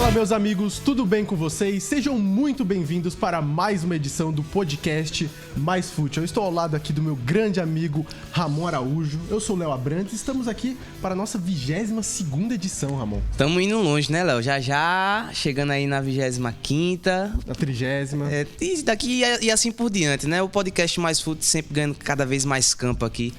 Fala, meus amigos, tudo bem com vocês? Sejam muito bem-vindos para mais uma edição do podcast Mais Fute. Eu estou ao lado aqui do meu grande amigo Ramon Araújo. Eu sou o Léo Abrantes e estamos aqui para a nossa 22ª edição, Ramon. Estamos indo longe, né, Léo? Já chegando aí na 25ª. Na 30ª. E daqui e assim por diante, né? O podcast Mais Fute sempre ganhando cada vez mais campo aqui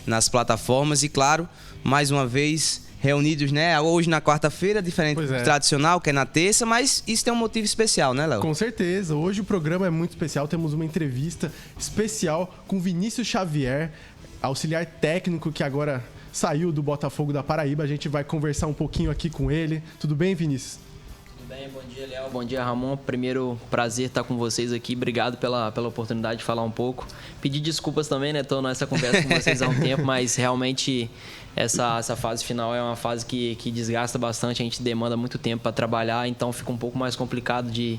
nas plataformas. E claro, mais uma vez reunidos, né? Hoje na quarta-feira, diferente do tradicional, que é na terça, mas isso tem um motivo especial, né, Léo? Com certeza. Hoje o programa é muito especial. Temos uma entrevista especial com Vinícius Xavier, auxiliar técnico que agora saiu do Botafogo da Paraíba. A gente vai conversar um pouquinho aqui com ele. Tudo bem, Vinícius? Tudo bem, bom dia, Léo. Bom dia, Ramon. Primeiro, prazer estar com vocês aqui. Obrigado pela oportunidade de falar um pouco. Pedir desculpas também, né? Estou nessa conversa com vocês há um tempo, mas realmente essa fase final é uma fase que desgasta bastante. A gente demanda muito tempo para trabalhar, então fica um pouco mais complicado de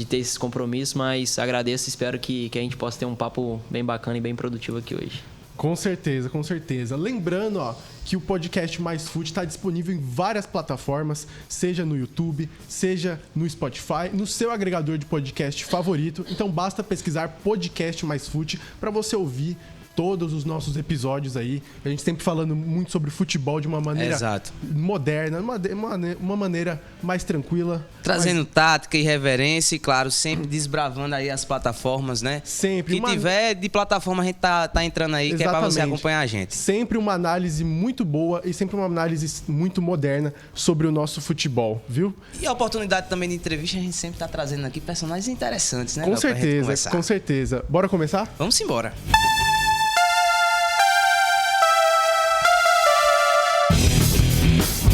ter esses compromissos, mas agradeço e espero que a gente possa ter um papo bem bacana e bem produtivo aqui hoje. Com certeza, com certeza. Lembrando, que o podcast Mais Fute está disponível em várias plataformas, seja no YouTube, seja no Spotify, no seu agregador de podcast favorito. Então basta pesquisar podcast Mais Fute para você ouvir todos os nossos episódios aí. A gente sempre falando muito sobre futebol de uma maneira moderna, uma maneira mais tranquila. Trazendo tática e reverência e, claro, sempre desbravando aí as plataformas, né? Sempre. Que tiver de plataforma, a gente tá entrando aí, que é pra você acompanhar a gente. Sempre uma análise muito boa e sempre uma análise muito moderna sobre o nosso futebol, viu? E a oportunidade também de entrevista, a gente sempre tá trazendo aqui personagens interessantes, né? Com certeza, com certeza. Bora começar? Vamos embora.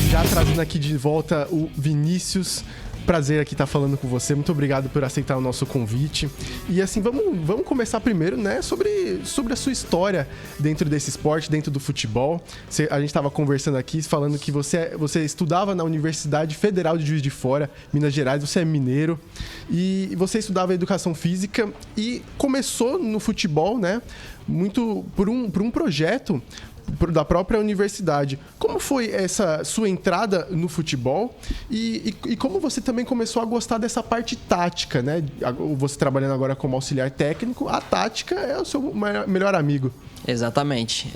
Já trazendo aqui de volta o Vinícius. Prazer aqui estar falando com você. Muito obrigado por aceitar o nosso convite. E assim, vamos começar primeiro, né, sobre a sua história dentro desse esporte, dentro do futebol. A gente estava conversando aqui, falando que você estudava na Universidade Federal de Juiz de Fora, Minas Gerais. Você é mineiro. E você estudava Educação Física e começou no futebol, né, muito por um projeto da própria universidade. Como foi essa sua entrada no futebol e como você também começou a gostar dessa parte tática, né? Você trabalhando agora como auxiliar técnico, a tática é o seu melhor amigo. Exatamente.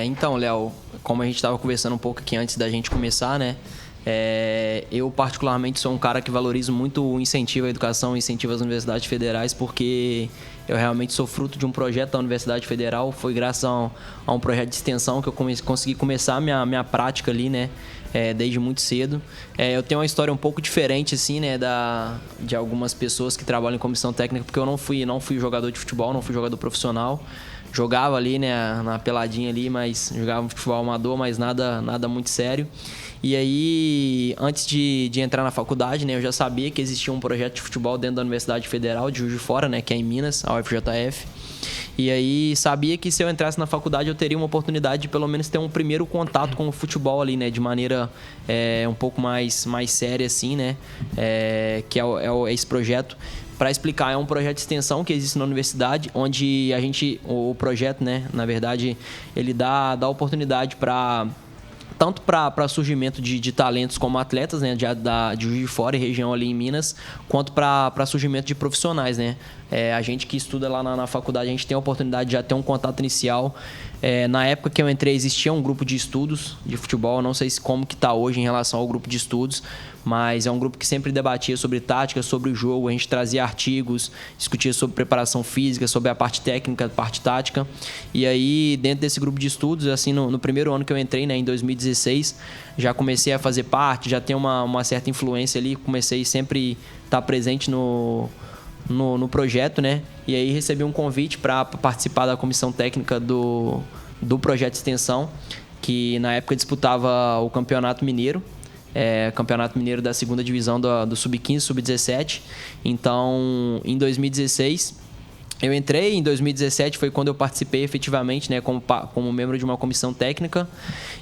Então, Léo, como a gente estava conversando um pouco aqui antes da gente começar, né? Eu particularmente sou um cara que valorizo muito o incentivo à educação, incentivo às universidades federais, porque eu realmente sou fruto de um projeto da Universidade Federal. Foi graças a um projeto de extensão que eu consegui começar a minha prática ali, né? Desde muito cedo. Eu tenho uma história um pouco diferente, assim, né? De algumas pessoas que trabalham em comissão técnica, porque eu não fui jogador de futebol, não fui jogador profissional. Jogava ali, né? Na peladinha ali, mas jogava futebol amador, mas nada muito sério. E aí, antes de entrar na faculdade, né, eu já sabia que existia um projeto de futebol dentro da Universidade Federal de Juiz de Fora, né, que é em Minas, a UFJF. E aí, sabia que se eu entrasse na faculdade, eu teria uma oportunidade de pelo menos ter um primeiro contato com o futebol ali, né, de maneira um pouco mais séria, assim, né, que é esse projeto. Para explicar, é um projeto de extensão que existe na universidade, onde o projeto, né, na verdade, ele dá oportunidade tanto para surgimento de talentos como atletas, né, de Juiz de Fora e região ali em Minas, quanto para surgimento de profissionais, né. A gente que estuda lá na faculdade, a gente tem a oportunidade de já ter um contato inicial. Na época que eu entrei, existia um grupo de estudos de futebol, não sei como que está hoje em relação ao grupo de estudos, mas é um grupo que sempre debatia sobre tática, sobre o jogo. A gente trazia artigos, discutia sobre preparação física, sobre a parte técnica, a parte tática. E aí, dentro desse grupo de estudos, assim, no primeiro ano que eu entrei, né, em 2016, já comecei a fazer parte, já tenho uma certa influência ali, comecei sempre a estar presente no projeto, né? E aí recebi um convite para participar da comissão técnica do projeto de extensão, que na época disputava o Campeonato Mineiro. Campeonato Mineiro da segunda divisão do Sub-15, Sub-17. Então, em 2016, eu entrei. Em 2017 foi quando eu participei efetivamente, né, como membro de uma comissão técnica.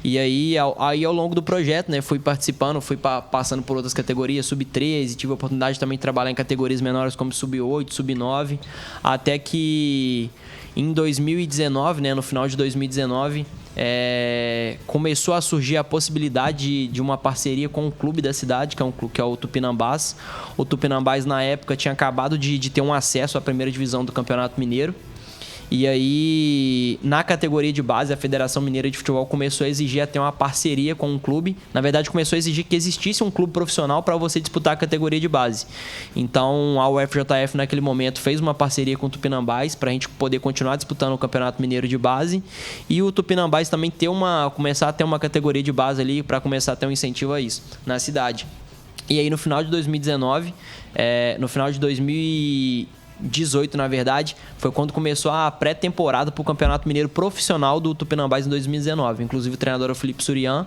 E aí ao longo do projeto, né, fui participando, passando por outras categorias, Sub-13, tive a oportunidade também de trabalhar em categorias menores como Sub-8, Sub-9, até que Em 2019, né, no final de 2019, começou a surgir a possibilidade de uma parceria com um clube da cidade, que é o Tupinambás. O Tupinambás, na época, tinha acabado de ter um acesso à primeira divisão do Campeonato Mineiro. E aí, na categoria de base, a Federação Mineira de Futebol começou a exigir até uma parceria com um clube. Na verdade, começou a exigir que existisse um clube profissional para você disputar a categoria de base. Então, a UFJF, naquele momento, fez uma parceria com o Tupinambás para a gente poder continuar disputando o Campeonato Mineiro de base. E o Tupinambás também começar a ter uma categoria de base ali para começar a ter um incentivo a isso na cidade. E aí, no final de 2019, no final de 2018, na verdade, foi quando começou a pré-temporada para o Campeonato Mineiro Profissional do Tupinambás em 2019. Inclusive, o treinador era o Felipe Surian.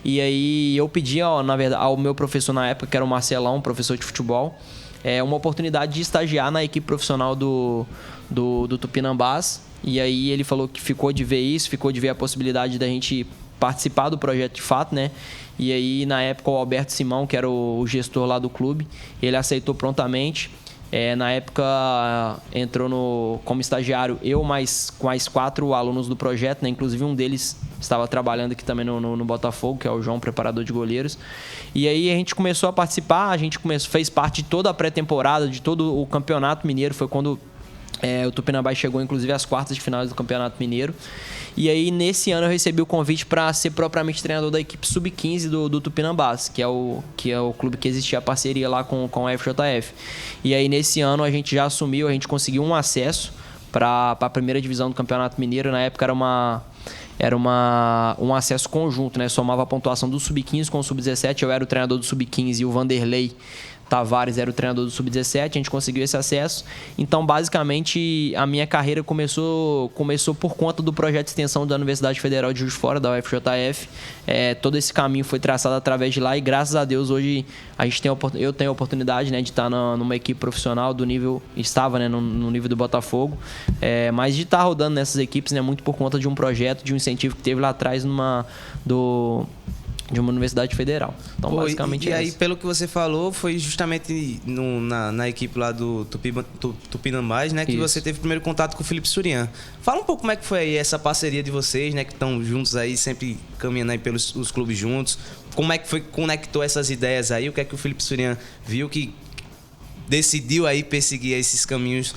E aí, eu pedi, na verdade, ao meu professor na época, que era o Marcelão, professor de futebol, uma oportunidade de estagiar na equipe profissional do Tupinambás. E aí, ele falou que ficou de ver isso, ficou de ver a possibilidade da gente participar do projeto de fato, né? E aí, na época, o Alberto Simão, que era o gestor lá do clube, ele aceitou prontamente. Na época, entrou como estagiário eu com mais 4 alunos do projeto, né? Inclusive um deles estava trabalhando aqui também no Botafogo, que é o João, preparador de goleiros. E aí a gente começou a participar, fez parte de toda a pré-temporada, de todo o Campeonato Mineiro. Foi quando o Tupinambás chegou, inclusive, às quartas de final do Campeonato Mineiro. E aí, nesse ano, eu recebi o convite para ser propriamente treinador da equipe Sub-15 do Tupinambás, que é o clube que existia a parceria lá com a FJF. E aí, nesse ano, a gente já assumiu, a gente conseguiu um acesso para a primeira divisão do Campeonato Mineiro. Na época, era um acesso conjunto, né? Somava a pontuação do Sub-15 com o Sub-17. Eu era o treinador do Sub-15 e o Vanderlei Tavares era o treinador do Sub-17, a gente conseguiu esse acesso. Então, basicamente, a minha carreira começou por conta do projeto de extensão da Universidade Federal de Juiz de Fora, da UFJF. Todo esse caminho foi traçado através de lá e, graças a Deus, hoje eu tenho a oportunidade, né, de estar numa equipe profissional do nível, estava, né, no nível do Botafogo, mas de estar rodando nessas equipes, né, muito por conta de um projeto, de um incentivo que teve lá atrás de uma universidade federal. Então, basicamente e aí, pelo que você falou, foi justamente na equipe lá do Tupinambás, né, que Isso. você teve o primeiro contato com o Felipe Surian. Fala um pouco como é que foi aí essa parceria de vocês, né, que estão juntos aí, sempre caminhando aí pelos os clubes juntos. Como é que foi que conectou essas ideias aí? O que é que o Felipe Surian viu que decidiu aí perseguir esses caminhos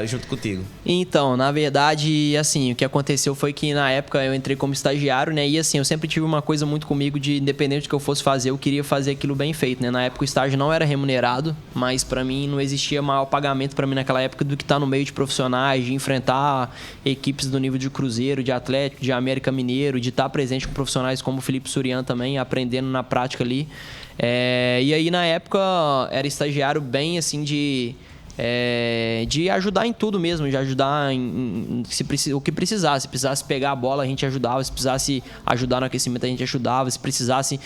junto contigo? Então, na verdade, assim, o que aconteceu foi que na época eu entrei como estagiário, né? E assim, eu sempre tive uma coisa muito comigo de, independente do que eu fosse fazer, eu queria fazer aquilo bem feito, né? Na época o estágio não era remunerado, mas pra mim não existia maior pagamento pra mim naquela época do que estar no meio de profissionais, de enfrentar equipes do nível de Cruzeiro, de Atlético, de América Mineiro, de estar presente com profissionais como o Felipe Surian também, aprendendo na prática ali. E aí, na época, era estagiário bem, assim, de ajudar em tudo mesmo, de ajudar o que precisasse. Se precisasse pegar a bola, a gente ajudava. Se precisasse ajudar no aquecimento, a gente ajudava. Se precisasse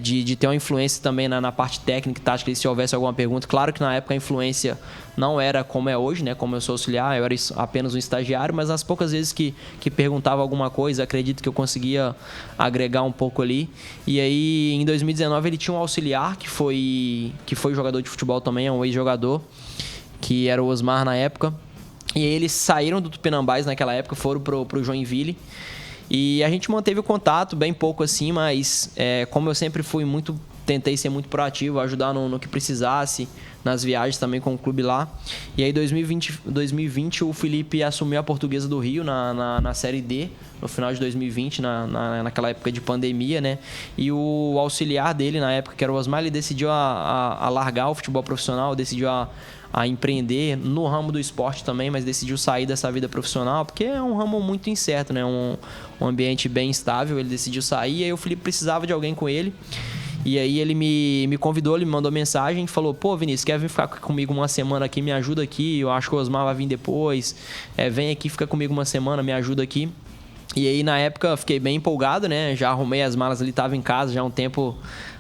de ter uma influência também na parte técnica e tática, se houvesse alguma pergunta. Claro que na época a influência não era como é hoje, né? Como eu sou auxiliar, eu era apenas um estagiário, mas nas poucas vezes que perguntava alguma coisa, acredito que eu conseguia agregar um pouco ali. E aí, em 2019, ele tinha um auxiliar que foi jogador de futebol também, é um ex-jogador, que era o Osmar na época. E aí eles saíram do Tupinambás naquela época, foram pro Joinville. E a gente manteve o contato, bem pouco assim, mas como eu sempre tentei ser muito proativo, ajudar no que precisasse, nas viagens também com o clube lá. E aí, em 2020, o Felipe assumiu a Portuguesa do Rio na Série D, no final de 2020, naquela época de pandemia, né? E o auxiliar dele, na época, que era o Osmar, ele decidiu a largar o futebol profissional, decidiu a empreender no ramo do esporte também, mas decidiu sair dessa vida profissional, porque é um ramo muito incerto, né? Um ambiente bem instável, ele decidiu sair, e aí o Felipe precisava de alguém com ele. E aí ele me convidou, ele me mandou mensagem e falou: pô, Vinícius, quer vir ficar comigo uma semana aqui, me ajuda aqui, eu acho que o Osmar vai vir depois, vem aqui, fica comigo uma semana, me ajuda aqui. E aí, na época, eu fiquei bem empolgado, né? Já arrumei as malas ali, estava em casa já há um tempo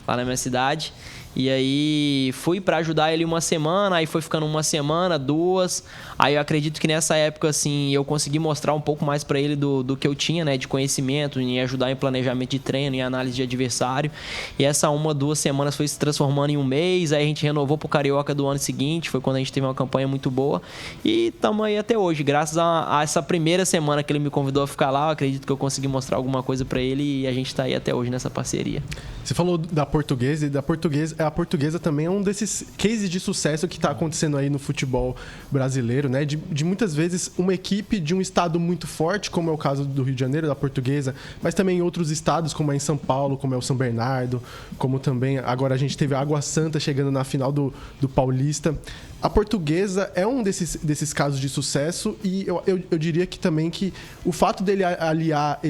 lá na minha cidade. E aí fui para ajudar ele uma semana, aí foi ficando uma semana, 2. Aí eu acredito que nessa época, assim, eu consegui mostrar um pouco mais para ele do que eu tinha, né, de conhecimento, em ajudar em planejamento de treino, em análise de adversário. E essa 1-2 semanas foi se transformando em um mês, aí a gente renovou pro Carioca do ano seguinte, foi quando a gente teve uma campanha muito boa. E estamos aí até hoje, graças a essa primeira semana que ele me convidou a ficar lá, eu acredito que eu consegui mostrar alguma coisa para ele e a gente está aí até hoje nessa parceria. Você falou da Portuguesa, e a Portuguesa também é um desses cases de sucesso que está acontecendo aí no futebol brasileiro, né? De muitas vezes uma equipe de um estado muito forte, como é o caso do Rio de Janeiro, da Portuguesa, mas também em outros estados, como é em São Paulo, como é o São Bernardo, como também agora a gente teve a Água Santa chegando na final do Paulista. A Portuguesa é um desses casos de sucesso e eu diria que também que o fato dele aliar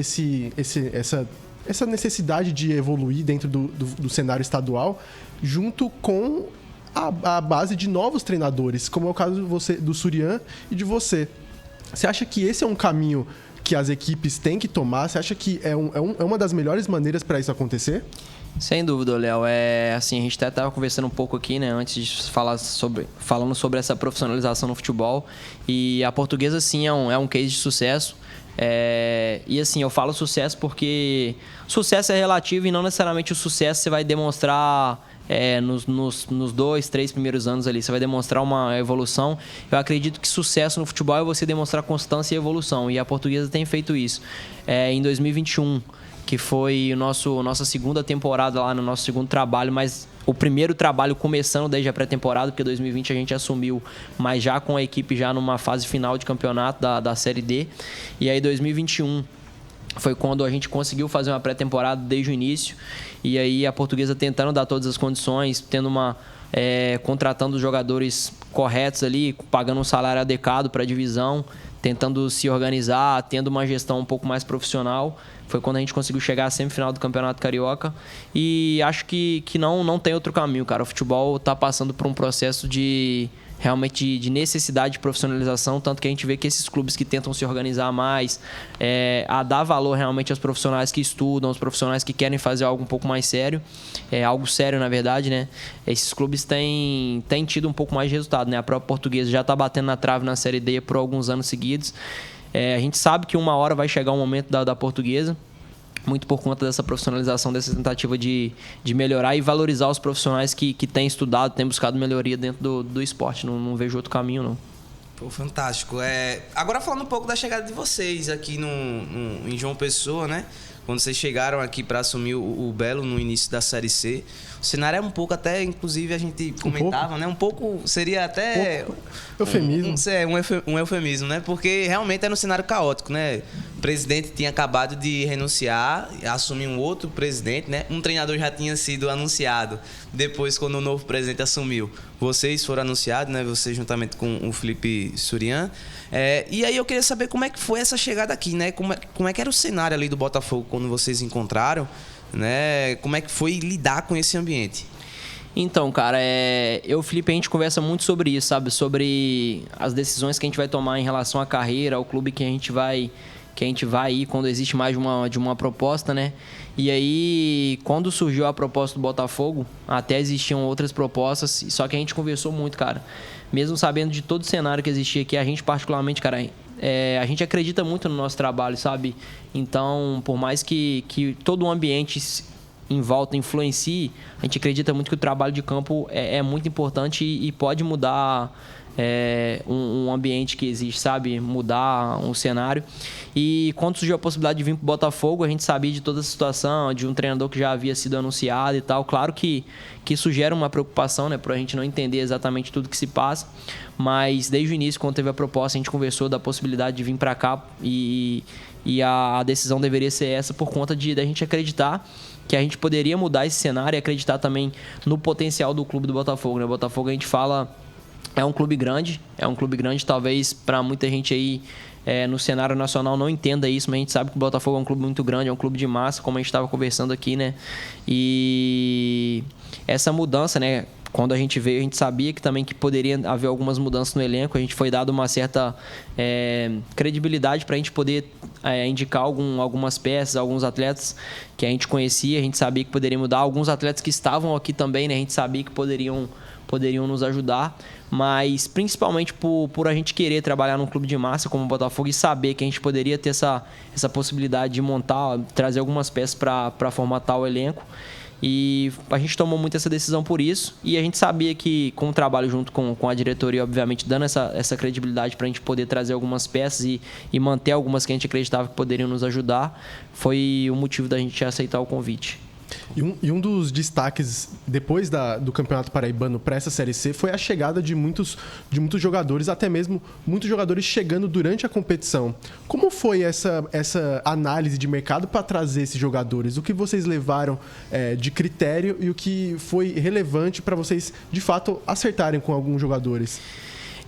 essa necessidade de evoluir dentro do cenário estadual, junto com a base de novos treinadores, como é o caso do Surian e de você. Você acha que esse é um caminho que as equipes têm que tomar? Você acha que é uma das melhores maneiras para isso acontecer? Sem dúvida, Léo. Assim, a gente até estava conversando um pouco aqui, né, antes de falando sobre essa profissionalização no futebol. E a Portuguesa, sim, é um case de sucesso. E assim, eu falo sucesso porque sucesso é relativo e não necessariamente o sucesso você vai demonstrar nos 2, 3 primeiros anos ali. Você vai demonstrar uma evolução. Eu acredito que sucesso no futebol é você demonstrar constância e evolução. E a Portuguesa tem feito isso. Em 2021, que foi nossa segunda temporada lá, no nosso segundo trabalho, mas o primeiro trabalho começando desde a pré-temporada, porque 2020 a gente assumiu, mas já com a equipe já numa fase final de campeonato da Série D. E aí 2021 foi quando a gente conseguiu fazer uma pré-temporada desde o início. E aí a Portuguesa tentando dar todas as condições, contratando os jogadores corretos ali, pagando um salário adequado para a divisão, tentando se organizar, tendo uma gestão um pouco mais profissional. Foi quando a gente conseguiu chegar à semifinal do Campeonato Carioca. E acho que não tem outro caminho, cara. O futebol está passando por um processo realmente de necessidade de profissionalização, tanto que a gente vê que esses clubes que tentam se organizar mais, a dar valor realmente aos profissionais que estudam, aos profissionais que querem fazer algo um pouco mais sério, algo sério na verdade, né? Esses clubes têm tido um pouco mais de resultado, né? A própria Portuguesa já está batendo na trave na Série D por alguns anos seguidos. A gente sabe que uma hora vai chegar um momento da Portuguesa, muito por conta dessa profissionalização, dessa tentativa de melhorar e valorizar os profissionais que têm estudado, têm buscado melhoria dentro do esporte. Não vejo outro caminho, não. Pô, fantástico. Agora falando um pouco da chegada de vocês aqui em João Pessoa, né? Quando vocês chegaram aqui para assumir o Belo no início da Série C, o cenário é um pouco até, inclusive a gente comentava, né? Um pouco, seria até... Eufemismo. Um eufemismo, né? Porque realmente era um cenário caótico, né? O presidente tinha acabado de renunciar, assumir um outro presidente, né? Um treinador já tinha sido anunciado. Depois, quando o novo presidente assumiu, vocês foram anunciados, né? Você juntamente com o Felipe Surian. E aí eu queria saber como é que foi essa chegada aqui, né? Como é que era o cenário ali do Botafogo quando vocês encontraram, né? Como é que foi lidar com esse ambiente? Então, cara, eu e o Felipe, a gente conversa muito sobre isso, sabe? Sobre as decisões que a gente vai tomar em relação à carreira, ao clube que a gente vai ir quando existe mais de uma proposta, né? E aí, quando surgiu a proposta do Botafogo, até existiam outras propostas, só que a gente conversou muito, cara. Mesmo sabendo de todo o cenário que existia aqui, a gente particularmente, cara, a gente acredita muito no nosso trabalho, sabe? Então, por mais que todo o ambiente em volta influencie, a gente acredita muito que o trabalho de campo é muito importante e pode mudar um ambiente que existe, sabe? Mudar um cenário. E quando surgiu a possibilidade de vir pro Botafogo, a gente sabia de toda essa situação, de um treinador que já havia sido anunciado e tal. Claro que isso gera uma preocupação, né? Pra gente não entender exatamente tudo que se passa. Mas desde o início, quando teve a proposta, a gente conversou da possibilidade de vir para cá e a decisão deveria ser essa por conta da gente acreditar que a gente poderia mudar esse cenário e acreditar também no potencial do clube do Botafogo, né? O Botafogo, a gente fala, é um clube grande, talvez para muita gente aí no cenário nacional não entenda isso, mas a gente sabe que o Botafogo é um clube muito grande, é um clube de massa, como a gente estava conversando aqui, né? E essa mudança, né? quando a gente veio, a gente sabia que também que poderia haver algumas mudanças no elenco. A gente foi dado uma certa credibilidade para a gente poder indicar algumas peças, alguns atletas que a gente conhecia, a gente sabia que poderia mudar. Alguns atletas que estavam aqui também, né? A gente sabia que poderiam nos ajudar, mas principalmente por a gente querer trabalhar num clube de massa como o Botafogo e saber que a gente poderia ter essa possibilidade de montar, trazer algumas peças para formatar o elenco. E a gente tomou muito essa decisão por isso, e a gente sabia que com o trabalho junto com a diretoria, obviamente dando essa credibilidade para a gente poder trazer algumas peças e manter algumas que a gente acreditava que poderiam nos ajudar, foi o motivo da gente aceitar o convite. E um dos destaques depois do Campeonato Paraibano para essa Série C foi a chegada de muitos jogadores, até mesmo muitos jogadores chegando durante a competição. Como foi essa análise de mercado para trazer esses jogadores? O que vocês levaram de critério e o que foi relevante para vocês, de fato, acertarem com alguns jogadores?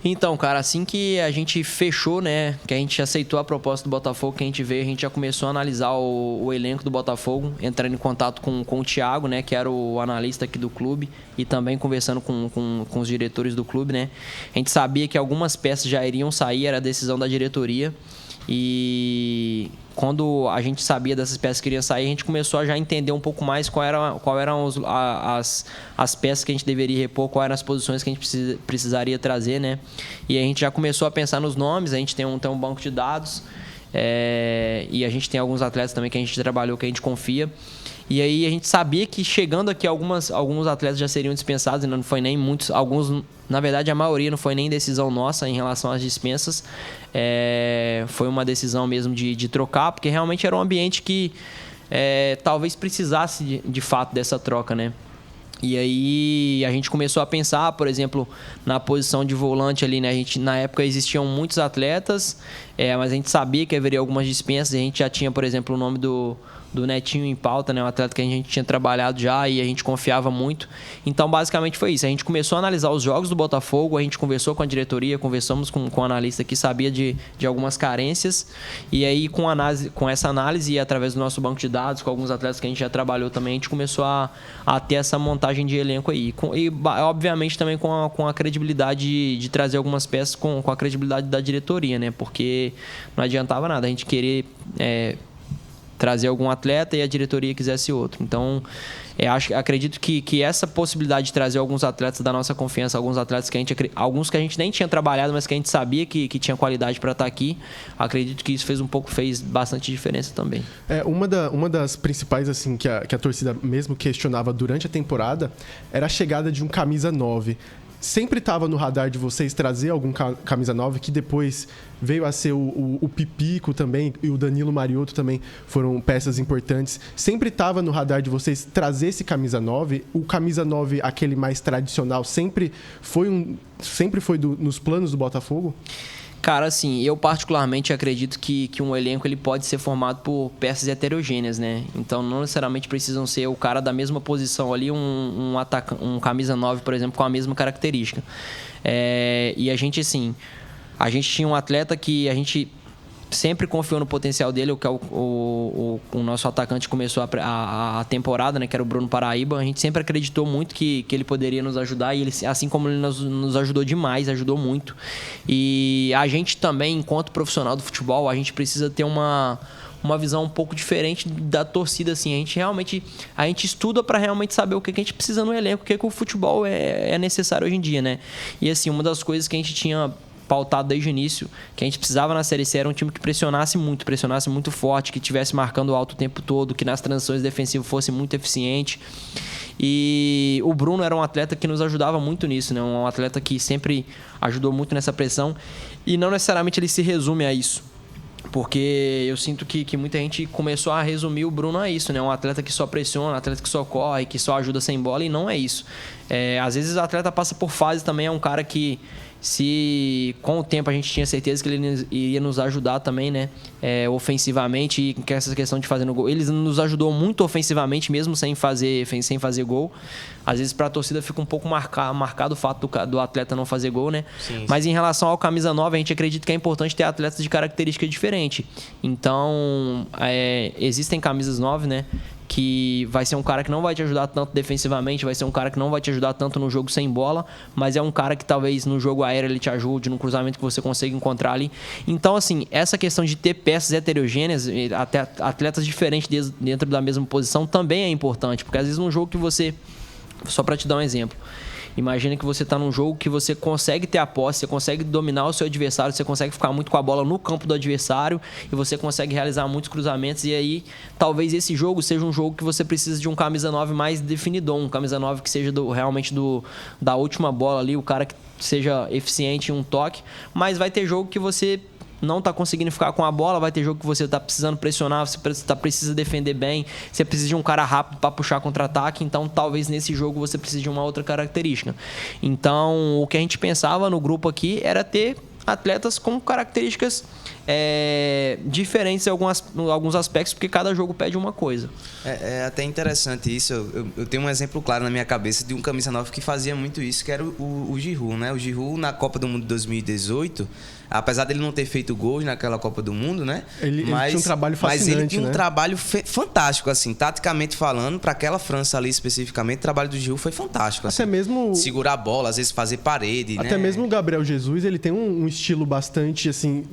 Então, cara, assim que a gente fechou, né, que a gente aceitou a proposta do Botafogo, que a gente veio, a gente já começou a analisar o elenco do Botafogo, entrando em contato com o Thiago, né, que era o analista aqui do clube, e também conversando com os diretores do clube, né. A gente sabia que algumas peças já iriam sair, era a decisão da diretoria, e quando a gente sabia dessas peças que iriam sair, a gente começou a já entender um pouco mais qual eram as peças que a gente deveria repor, quais eram as posições que a gente precisaria trazer, né? E a gente já começou a pensar nos nomes, a gente tem um banco de dados, e a gente tem alguns atletas também que a gente trabalhou, que a gente confia. E aí a gente sabia que chegando aqui alguns atletas já seriam dispensados, e não foi nem muitos, alguns, na verdade a maioria não foi nem decisão nossa em relação às dispensas, foi uma decisão mesmo de trocar, porque realmente era um ambiente que talvez precisasse de fato dessa troca, né? E aí a gente começou a pensar, por exemplo, na posição de volante ali, né? Na época existiam muitos atletas, mas a gente sabia que haveria algumas dispensas, e a gente já tinha, por exemplo, o nome do Netinho em pauta, né? Um atleta que a gente tinha trabalhado já e a gente confiava muito. Então, basicamente foi isso. A gente começou a analisar os jogos do Botafogo, a gente conversou com a diretoria, conversamos com o analista que sabia de algumas carências, e aí com essa análise e através do nosso banco de dados, com alguns atletas que a gente já trabalhou também, a gente começou a ter essa montagem de elenco aí. E obviamente também com a credibilidade de trazer algumas peças com a credibilidade da diretoria, né? Porque não adiantava nada a gente querer trazer algum atleta e a diretoria quisesse outro. Então, acredito que essa possibilidade de trazer alguns atletas da nossa confiança, alguns que a gente nem tinha trabalhado, mas que a gente sabia que tinha qualidade para estar aqui, acredito que isso fez bastante diferença também. Uma das principais, assim, que a torcida mesmo questionava durante a temporada era a chegada de um camisa 9. Sempre estava no radar de vocês trazer algum camisa 9, que depois veio a ser o Pipico também, e o Danilo Mariotto também foram peças importantes. Sempre estava no radar de vocês trazer esse camisa 9. O camisa 9, aquele mais tradicional, sempre foi nos planos do Botafogo? Cara, assim, eu particularmente acredito que um elenco ele pode ser formado por peças heterogêneas, né? Então, não necessariamente precisam ser o cara da mesma posição ali, um camisa 9, por exemplo, com a mesma característica. E a gente, assim, a gente tinha um atleta que a gente sempre confiou no potencial dele, que é o nosso atacante começou a temporada, né, que era o Bruno Paraíba. A gente sempre acreditou muito que ele poderia nos ajudar, e ele, assim como ele nos ajudou demais, ajudou muito. E a gente também, enquanto profissional do futebol, a gente precisa ter uma visão um pouco diferente da torcida, assim. A gente estuda para realmente saber o que a gente precisa no elenco, o que o futebol é necessário hoje em dia, né? E assim, uma das coisas que a gente tinha pautado desde o início, que a gente precisava na Série C, era um time que pressionasse muito forte, que estivesse marcando alto o tempo todo, que nas transições defensivas fosse muito eficiente. E o Bruno era um atleta que nos ajudava muito nisso, né? Um atleta que sempre ajudou muito nessa pressão, e não necessariamente ele se resume a isso, porque eu sinto que muita gente começou a resumir o Bruno a isso, né? Um atleta que só pressiona, um atleta que só corre, que só ajuda sem bola, e não é isso. Às vezes o atleta passa por fase também, é um cara que, se com o tempo a gente tinha certeza que ele iria nos ajudar também, né? Ofensivamente, e com essa questão de fazer no gol. Ele nos ajudou muito ofensivamente, mesmo sem fazer gol. Às vezes, para a torcida fica um pouco marcado o fato do atleta não fazer gol, né? Sim. Mas em relação ao camisa 9, a gente acredita que é importante ter atletas de característica diferente. Então, existem camisas 9, né? que vai ser um cara que não vai te ajudar tanto defensivamente, vai ser um cara que não vai te ajudar tanto no jogo sem bola, mas é um cara que talvez no jogo aéreo ele te ajude, no cruzamento que você consiga encontrar ali. Então, assim, essa questão de ter peças heterogêneas, até atletas diferentes dentro da mesma posição, também é importante, porque às vezes num jogo que você... Só para te dar um exemplo. Imagina que você está num jogo que você consegue ter a posse, você consegue dominar o seu adversário, você consegue ficar muito com a bola no campo do adversário e você consegue realizar muitos cruzamentos. E aí, talvez esse jogo seja um jogo que você precisa de um camisa 9 mais definidor, um camisa 9 que seja realmente da última bola ali, o cara que seja eficiente em um toque. Mas vai ter jogo que você não está conseguindo ficar com a bola, vai ter jogo que você está precisando pressionar, você precisa defender bem, você precisa de um cara rápido para puxar contra-ataque, então talvez nesse jogo você precise de uma outra característica. Então, o que a gente pensava no grupo aqui era ter atletas com características diferentes em alguns aspectos, porque cada jogo pede uma coisa. É até interessante isso. Eu tenho um exemplo claro na minha cabeça de um camisa 9 que fazia muito isso, que era o Giroud, né? O Giroud, na Copa do Mundo de 2018, apesar dele não ter feito gols naquela Copa do Mundo, né? Ele tinha um trabalho fascinante, mas ele tinha um né? trabalho fantástico, assim, taticamente falando, para aquela França ali especificamente, o trabalho do Giroud foi fantástico. Assim, até mesmo segurar a bola, às vezes fazer parede, até né? mesmo o Gabriel Jesus, ele tem um estilo bastante, assim,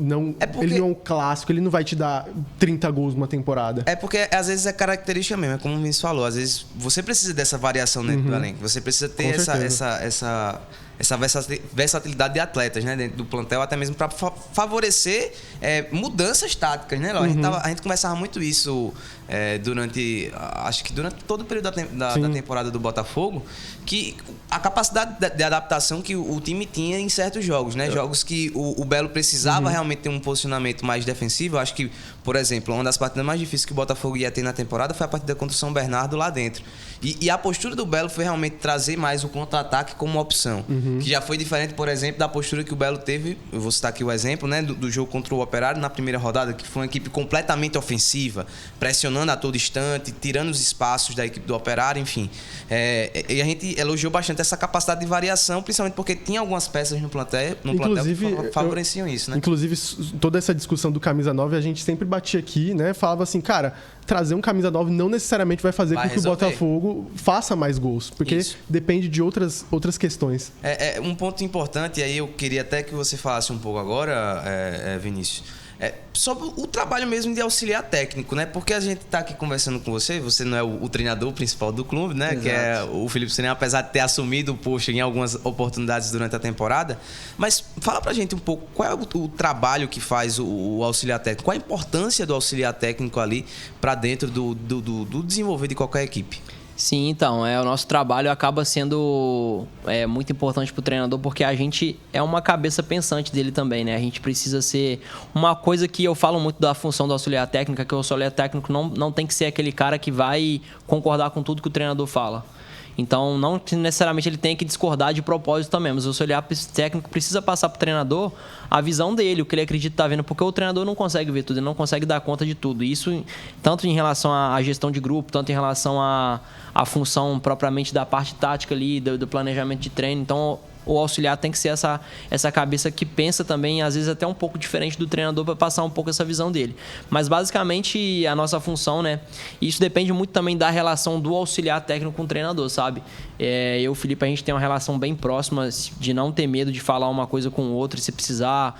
ele não é um clássico, ele não vai te dar 30 gols numa temporada. É porque, às vezes, é característica mesmo, é como o Vinícius falou, às vezes você precisa dessa variação dentro do elenco, você precisa ter essa versatilidade de atletas, né, dentro do plantel, até mesmo para favorecer mudanças táticas, né? A gente conversava muito isso acho que durante todo o período da temporada do Botafogo, que a capacidade de adaptação que o time tinha em certos jogos, né? Jogos que o Belo precisava realmente ter um posicionamento mais defensivo. Eu acho que, por exemplo, uma das partidas mais difíceis que o Botafogo ia ter na temporada foi a partida contra o São Bernardo lá dentro. E a postura do Belo foi realmente trazer mais o contra-ataque como opção. Que já foi diferente, por exemplo, da postura que o Belo teve, eu vou citar aqui o exemplo, né, do jogo contra o Operário na primeira rodada, que foi uma equipe completamente ofensiva, pressionando a todo instante, tirando os espaços da equipe do Operário, enfim. E a gente elogiou bastante essa capacidade de variação, principalmente porque tinha algumas peças no plantel que favoreciam isso, né? Inclusive, toda essa discussão do camisa 9, a gente sempre batia aqui, né? Falava assim, cara, trazer um camisa 9 não necessariamente vai fazer com que o Botafogo faça mais gols, porque depende de outras questões. Um ponto importante, e aí eu queria até que você falasse um pouco agora, Vinícius, sobre o trabalho mesmo de auxiliar técnico, né? Porque a gente está aqui conversando com você não é o treinador principal do clube, né? Exato. Que é o Felipe Serena, apesar de ter assumido o posto em algumas oportunidades durante a temporada. Mas fala pra gente um pouco qual é o trabalho que faz o auxiliar técnico, qual a importância do auxiliar técnico ali para dentro do desenvolver de qualquer equipe. Sim, então, o nosso trabalho acaba sendo muito importante para o treinador, porque a gente é uma cabeça pensante dele também, né? A gente precisa ser... Uma coisa que eu falo muito da função do auxiliar técnico, que o auxiliar técnico não tem que ser aquele cara que vai concordar com tudo que o treinador fala. Então, não necessariamente ele tem que discordar de propósito também, mas o auxiliar técnico precisa passar para o treinador a visão dele, o que ele acredita estar vendo, porque o treinador não consegue ver tudo, ele não consegue dar conta de tudo. Isso tanto em relação à gestão de grupo, tanto em relação à função propriamente da parte tática ali, do planejamento de treino. Então, o auxiliar tem que ser essa cabeça que pensa também, às vezes até um pouco diferente do treinador, para passar um pouco essa visão dele. Mas basicamente a nossa função, né? Isso depende muito também da relação do auxiliar técnico com o treinador, sabe? Eu e o Felipe, a gente tem uma relação bem próxima de não ter medo de falar uma coisa com o outro, se precisar...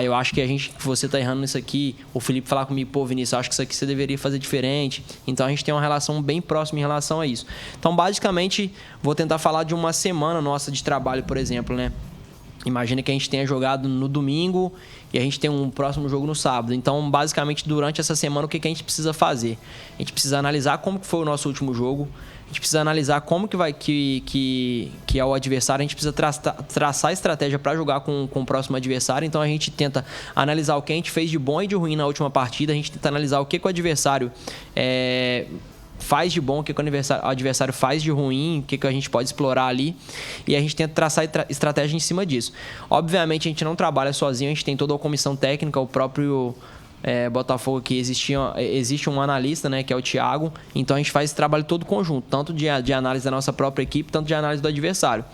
eu acho que você tá errando nisso aqui. O Felipe falar comigo, pô, Vinícius, eu acho que isso aqui você deveria fazer diferente. Então a gente tem uma relação bem próxima em relação a isso. Então, basicamente, vou tentar falar de uma semana nossa de trabalho, por exemplo, né? Imagina que a gente tenha jogado no domingo e a gente tem um próximo jogo no sábado. Então, basicamente, durante essa semana, o que a gente precisa fazer? A gente precisa analisar como que foi o nosso último jogo. A gente precisa analisar como que é o adversário. A gente precisa traçar estratégia para jogar com o próximo adversário. Então, a gente tenta analisar o que a gente fez de bom e de ruim na última partida. A gente tenta analisar o que o adversário faz de bom, o que o adversário faz de ruim, o que a gente pode explorar ali, e a gente tenta traçar estratégia em cima disso. Obviamente, a gente não trabalha sozinho, a gente tem toda a comissão técnica, o próprio Botafogo, que existe um analista, né, que é o Thiago. Então a gente faz esse trabalho todo conjunto, tanto de análise da nossa própria equipe, tanto de análise do adversário.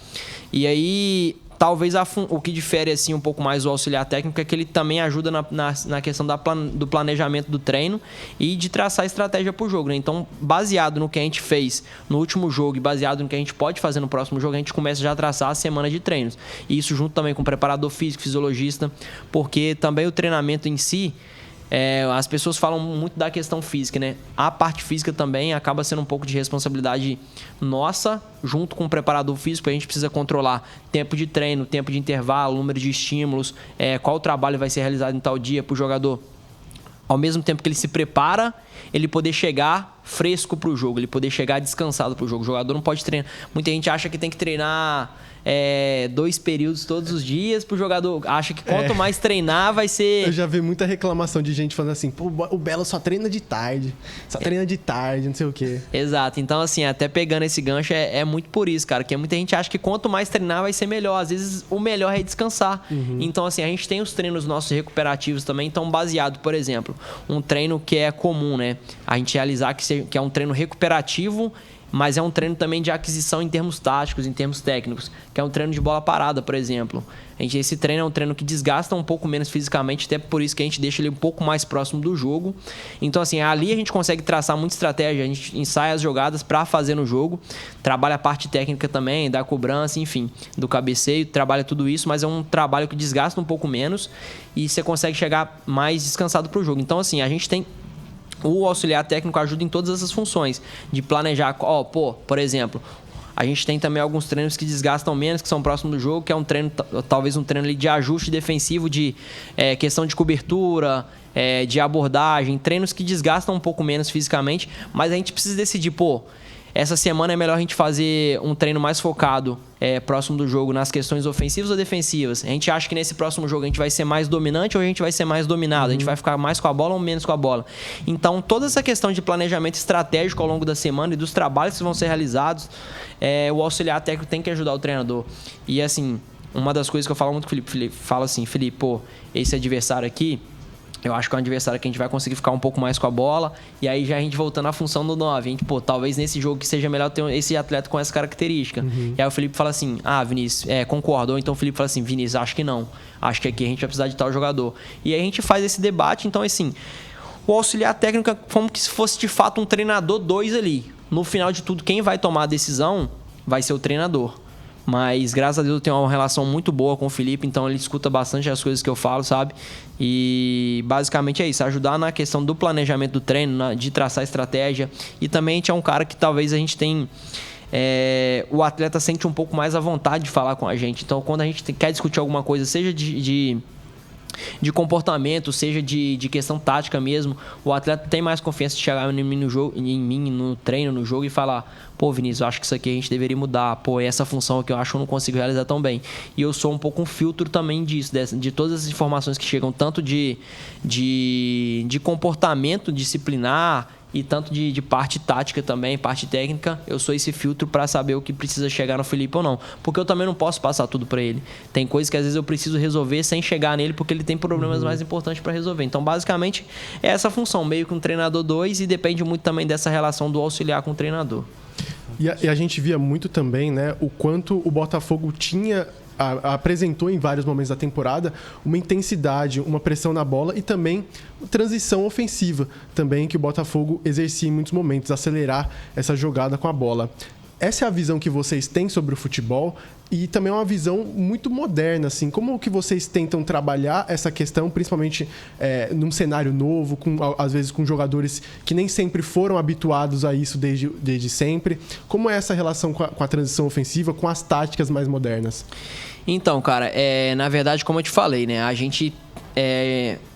E aí, Talvez o que difere assim, um pouco mais o auxiliar técnico é que ele também ajuda na questão do planejamento do treino e de traçar estratégia para o jogo, né? Então, baseado no que a gente fez no último jogo e baseado no que a gente pode fazer no próximo jogo, a gente começa já a traçar a semana de treinos. E isso junto também com o preparador físico, fisiologista, porque também o treinamento em si, as pessoas falam muito da questão física, né? A parte física também acaba sendo um pouco de responsabilidade nossa, junto com o preparador físico. A gente precisa controlar tempo de treino, tempo de intervalo, número de estímulos, qual trabalho vai ser realizado em tal dia para o jogador. Ao mesmo tempo que ele se prepara, ele poder chegar fresco para o jogo, ele poder chegar descansado para o jogo. O jogador não pode treinar. Muita gente acha que tem que treinar 2 períodos todos os dias pro jogador. Acha que quanto mais treinar vai ser... Eu já vi muita reclamação de gente falando assim, pô, o Belo só treina de tarde, não sei o quê. Exato. Então, assim, até pegando esse gancho, é muito por isso, cara, que muita gente acha que quanto mais treinar vai ser melhor. Às vezes, o melhor é descansar. Então, assim, a gente tem os treinos nossos recuperativos também, então baseado, por exemplo, um treino que é comum, né? A gente realizar que é um treino recuperativo, mas é um treino também de aquisição em termos táticos, em termos técnicos, que é um treino de bola parada, por exemplo. Esse treino é um treino que desgasta um pouco menos fisicamente, até por isso que a gente deixa ele um pouco mais próximo do jogo. Então, assim, ali a gente consegue traçar muita estratégia, a gente ensaia as jogadas para fazer no jogo, trabalha a parte técnica também, da cobrança, enfim, do cabeceio, trabalha tudo isso, mas é um trabalho que desgasta um pouco menos e você consegue chegar mais descansado para o jogo. Então, assim, a gente tem... O auxiliar técnico ajuda em todas essas funções, de planejar, por exemplo, a gente tem também alguns treinos que desgastam menos, que são próximos do jogo, que é um treino, talvez um treino ali de ajuste defensivo, de questão de cobertura, de abordagem, treinos que desgastam um pouco menos fisicamente, mas a gente precisa decidir, essa semana é melhor a gente fazer um treino mais focado próximo do jogo nas questões ofensivas ou defensivas. A gente acha que nesse próximo jogo a gente vai ser mais dominante ou a gente vai ser mais dominado? A gente vai ficar mais com a bola ou menos com a bola? Então, toda essa questão de planejamento estratégico ao longo da semana e dos trabalhos que vão ser realizados, o auxiliar técnico tem que ajudar o treinador. E, assim, uma das coisas que eu falo muito com o Felipe, fala assim, Felipe, esse adversário aqui, eu acho que é um adversário que a gente vai conseguir ficar um pouco mais com a bola. E aí já a gente voltando à função do 9. A gente, talvez nesse jogo que seja melhor ter esse atleta com essa característica. E aí o Felipe fala assim, Vinícius, concordo. Ou então o Felipe fala assim, Vinícius, acho que não. Acho que aqui a gente vai precisar de tal jogador. E aí a gente faz esse debate. Então, assim, o auxiliar técnico é como se fosse de fato um treinador 2 ali. No final de tudo, quem vai tomar a decisão vai ser o treinador. Mas, graças a Deus, eu tenho uma relação muito boa com o Felipe, então ele escuta bastante as coisas que eu falo, sabe? E, basicamente, é isso. Ajudar na questão do planejamento do treino, de traçar estratégia. E também a gente é um cara que talvez a gente tem... o atleta sente um pouco mais à vontade de falar com a gente. Então, quando a gente quer discutir alguma coisa, seja de comportamento, seja de questão tática mesmo, o atleta tem mais confiança de chegar em mim no treino, no jogo e falar, Vinícius, eu acho que isso aqui a gente deveria mudar, essa função aqui eu acho que eu não consigo realizar tão bem. E eu sou um pouco um filtro também disso, de todas as informações que chegam, tanto de comportamento disciplinar e tanto de parte tática também, parte técnica. Eu sou esse filtro para saber o que precisa chegar no Felipe ou não, porque eu também não posso passar tudo para ele. Tem coisas que às vezes eu preciso resolver sem chegar nele, porque ele tem problemas mais importantes para resolver. Então, basicamente, é essa função, meio que um treinador 2, e depende muito também dessa relação do auxiliar com o treinador. E a gente via muito também, né, o quanto o Botafogo apresentou em vários momentos da temporada uma intensidade, uma pressão na bola e também transição ofensiva também que o Botafogo exercia em muitos momentos, acelerar essa jogada com a bola. Essa é a visão que vocês têm sobre o futebol e também é uma visão muito moderna, assim. Como que vocês tentam trabalhar essa questão, principalmente num cenário novo, às vezes com jogadores que nem sempre foram habituados a isso desde sempre? Como é essa relação com a transição ofensiva, com as táticas mais modernas? Então, cara, na verdade, como eu te falei, né? A gente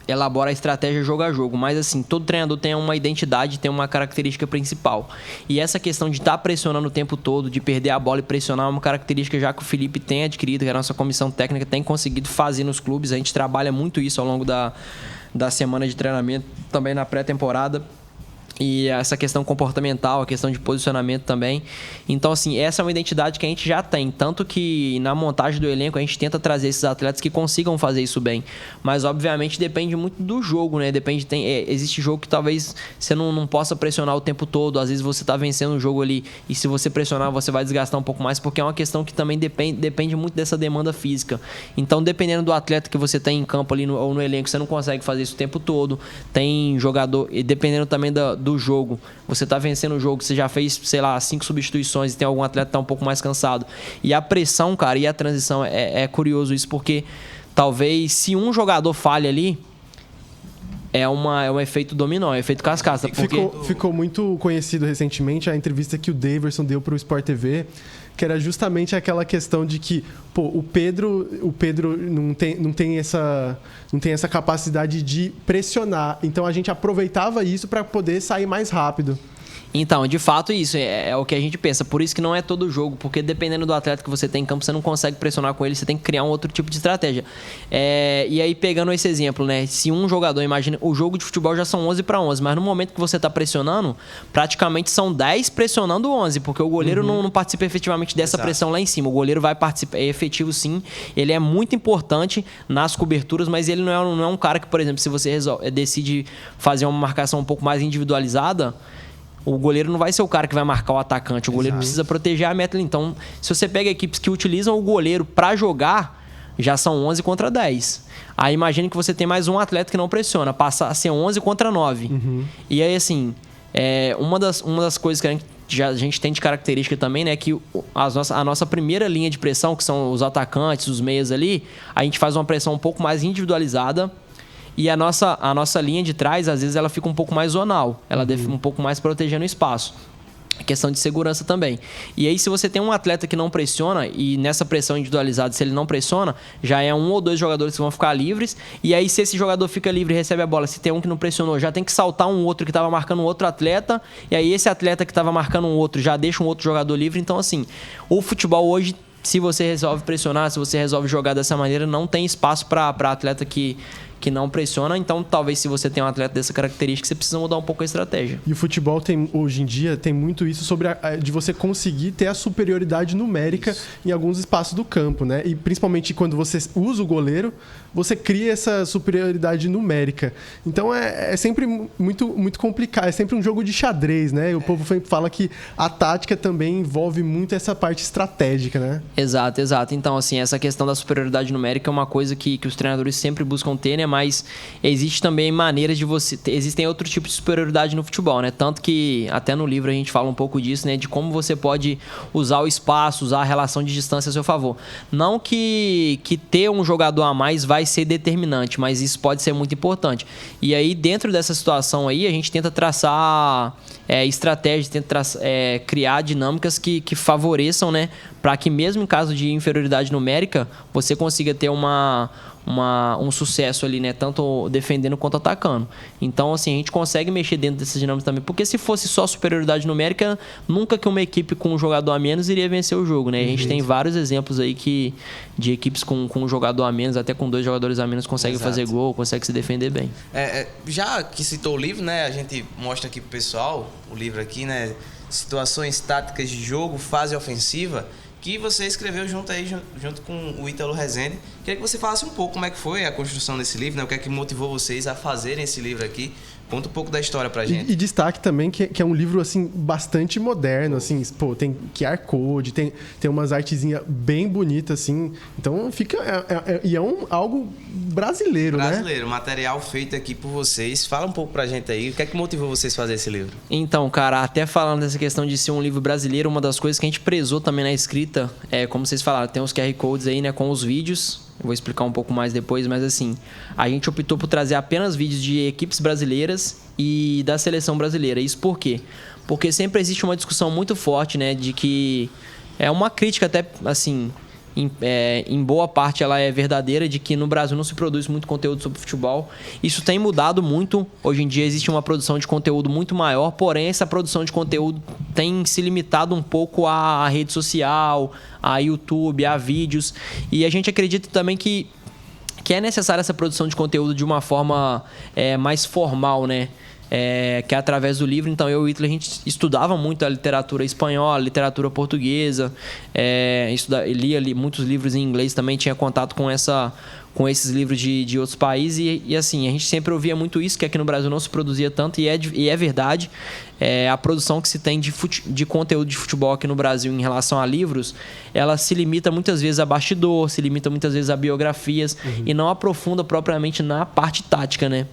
elabora a estratégia jogo a jogo, mas assim, todo treinador tem uma identidade, tem uma característica principal. E essa questão de estar pressionando o tempo todo, de perder a bola e pressionar, é uma característica já que o Felipe tem adquirido, que a nossa comissão técnica tem conseguido fazer nos clubes. A gente trabalha muito isso ao longo da semana de treinamento, também na pré-temporada. E essa questão comportamental, a questão de posicionamento também. Então, assim, essa é uma identidade que a gente já tem. Tanto que na montagem do elenco a gente tenta trazer esses atletas que consigam fazer isso bem. Mas, obviamente, depende muito do jogo, né? Existe jogo que talvez você não possa pressionar o tempo todo. Às vezes você tá vencendo o jogo ali e se você pressionar você vai desgastar um pouco mais, porque é uma questão que também depende muito dessa demanda física. Então, dependendo do atleta que você tem em campo ali ou no elenco, você não consegue fazer isso o tempo todo. Tem jogador... E dependendo também do jogo, você tá vencendo o jogo, você já fez, sei lá, 5 substituições e tem algum atleta que tá um pouco mais cansado. E a pressão, cara, e a transição, é curioso isso, porque talvez se um jogador falha ali, é um efeito dominó, é um efeito cascata. Ficou muito conhecido recentemente a entrevista que o Daverson deu pro Sport TV, que era justamente aquela questão de que, pô, o Pedro não tem essa capacidade de pressionar. Então a gente aproveitava isso para poder sair mais rápido. Então, de fato, isso é o que a gente pensa. Por isso que não é todo jogo, porque dependendo do atleta que você tem em campo, você não consegue pressionar com ele, você tem que criar um outro tipo de estratégia. E aí, pegando esse exemplo, né? Se um jogador, imagina, o jogo de futebol já são 11-11, mas no momento que você está pressionando, praticamente são 10 pressionando 11, porque o goleiro não participa efetivamente dessa pressão lá em cima. O goleiro vai participar, é efetivo sim, ele é muito importante nas coberturas, mas ele não é um cara que, por exemplo, se você decide fazer uma marcação um pouco mais individualizada, o goleiro não vai ser o cara que vai marcar o atacante. O goleiro precisa proteger a meta ali. Então, se você pega equipes que utilizam o goleiro para jogar, já são 11 contra 10. Aí imagine que você tem mais um atleta que não pressiona, passa a ser 11 contra 9. E aí, assim, uma das coisas que a gente tem de característica também, né, que a nossa primeira linha de pressão, que são os atacantes, os meias ali, a gente faz uma pressão um pouco mais individualizada. E a nossa linha de trás, às vezes, ela fica um pouco mais zonal. Ela deve um pouco mais protegendo o espaço. Questão de segurança também. E aí, se você tem um atleta que não pressiona, e nessa pressão individualizada, se ele não pressiona, já é 1 ou 2 jogadores que vão ficar livres. E aí, se esse jogador fica livre e recebe a bola, se tem um que não pressionou, já tem que saltar um outro que estava marcando um outro atleta. E aí, esse atleta que estava marcando um outro já deixa um outro jogador livre. Então, assim, o futebol hoje, se você resolve pressionar, se você resolve jogar dessa maneira, não tem espaço para atleta que não pressiona. Então, talvez, se você tem um atleta dessa característica, você precisa mudar um pouco a estratégia. E o futebol hoje em dia tem muito isso sobre de você conseguir ter a superioridade numérica em alguns espaços do campo, né? E principalmente quando você usa o goleiro, você cria essa superioridade numérica. Então é sempre muito, muito complicado, é sempre um jogo de xadrez, né? E o povo fala que a tática também envolve muito essa parte estratégica, né? Exato. Então, assim, essa questão da superioridade numérica é uma coisa que os treinadores sempre buscam ter, né? Mas existe também maneiras de você... Existem outros tipos de superioridade no futebol, né? Tanto que até no livro a gente fala um pouco disso, né? De como você pode usar o espaço, usar a relação de distância a seu favor. Não que ter um jogador a mais vai ser determinante, mas isso pode ser muito importante. E aí, dentro dessa situação aí, a gente tenta traçar estratégias, tenta criar dinâmicas que favoreçam, né? Para que mesmo em caso de inferioridade numérica, você consiga ter um sucesso ali, né? Tanto defendendo quanto atacando. Então, assim, a gente consegue mexer dentro dessas dinâmicas também. Porque se fosse só superioridade numérica, nunca que uma equipe com um jogador a menos iria vencer o jogo, né? A gente tem vários exemplos aí de equipes com um jogador a menos, até com 2 jogadores a menos, conseguem fazer gol, conseguem se defender bem. Já que citou o livro, né? A gente mostra aqui pro pessoal, o livro aqui, né? Situações táticas de jogo, fase ofensiva, que você escreveu junto com o Ítalo Rezende. Queria que você falasse um pouco como é que foi a construção desse livro, né? O que é que motivou vocês a fazerem esse livro aqui. Conta um pouco da história pra gente. E destaque também que é um livro, assim, bastante moderno, assim, pô, tem QR Code, tem umas artezinhas bem bonitas, assim, então fica... algo brasileiro, né? Brasileiro, material feito aqui por vocês. Fala um pouco pra gente aí, o que é que motivou vocês a fazer esse livro? Então, cara, até falando dessa questão de ser um livro brasileiro, uma das coisas que a gente prezou também na escrita, como vocês falaram, tem os QR Codes aí, né, com os vídeos. Eu vou explicar um pouco mais depois, mas assim, a gente optou por trazer apenas vídeos de equipes brasileiras e da seleção brasileira. Isso por quê? Porque sempre existe uma discussão muito forte, né, de que é uma crítica até, assim, em boa parte ela é verdadeira, de que no Brasil não se produz muito conteúdo sobre futebol. Isso tem mudado muito. Hoje em dia existe uma produção de conteúdo muito maior, porém essa produção de conteúdo tem se limitado um pouco à rede social, a YouTube, a vídeos. E a gente acredita também que é necessária essa produção de conteúdo de uma forma mais formal, né? que é através do livro. Então, eu e o Ítalo, a gente estudava muito a literatura espanhola, a literatura portuguesa, lia muitos livros em inglês também, tinha contato com esses livros de outros países e assim, a gente sempre ouvia muito isso, que aqui no Brasil não se produzia tanto, e é verdade. A produção que se tem de conteúdo de futebol aqui no Brasil em relação a livros, ela se limita muitas vezes a bastidor, se limita muitas vezes a biografias e não aprofunda propriamente na parte tática, né?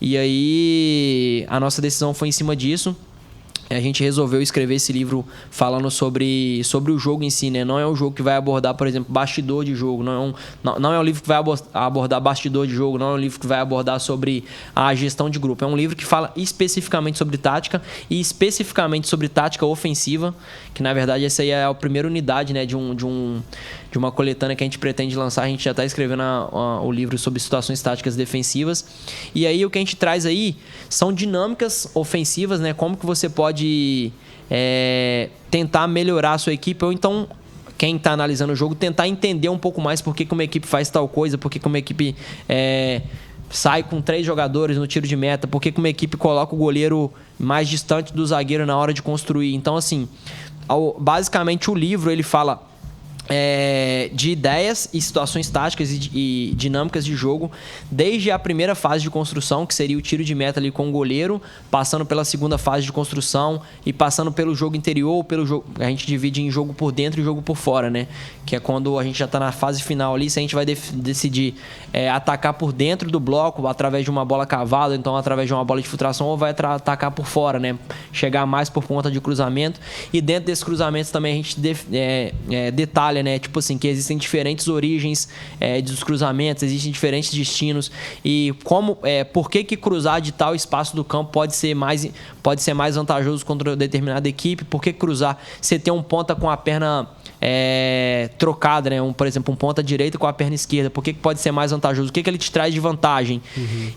E aí a nossa decisão foi em cima disso. A gente resolveu escrever esse livro falando sobre o jogo em si, né? Não é um jogo que vai abordar, por exemplo, bastidor de jogo. Não é um livro que vai abordar bastidor de jogo. Não é um livro que vai abordar sobre a gestão de grupo. É um livro que fala especificamente sobre tática e especificamente sobre tática ofensiva, que na verdade essa aí é a primeira unidade, né, de uma coletânea que a gente pretende lançar. A gente já está escrevendo o livro sobre situações táticas defensivas. E aí o que a gente traz aí são dinâmicas ofensivas, né? Como que você pode tentar melhorar a sua equipe, ou então quem está analisando o jogo tentar entender um pouco mais por que uma equipe faz tal coisa, por que uma equipe sai com 3 jogadores no tiro de meta, por que uma equipe coloca o goleiro mais distante do zagueiro na hora de construir. Então, assim, basicamente o livro ele fala de ideias e situações táticas e dinâmicas de jogo, desde a primeira fase de construção, que seria o tiro de meta ali com o goleiro, passando pela segunda fase de construção e passando pelo jogo interior, pelo jogo, a gente divide em jogo por dentro e jogo por fora, né? Que é quando a gente já está na fase final ali, se a gente vai decidir atacar por dentro do bloco através de uma bola cavada, então através de uma bola de filtração, ou vai atacar por fora, né? Chegar mais por conta de cruzamento. E dentro desses cruzamentos também a gente detalha, né? Tipo assim, que existem diferentes origens dos cruzamentos, existem diferentes destinos e por que cruzar de tal espaço do campo pode ser mais vantajoso contra determinada equipe, por que cruzar, você tem um ponta com a perna trocada, né? Por exemplo, um ponta direita com a perna esquerda, por que pode ser mais vantajoso, o que ele te traz de vantagem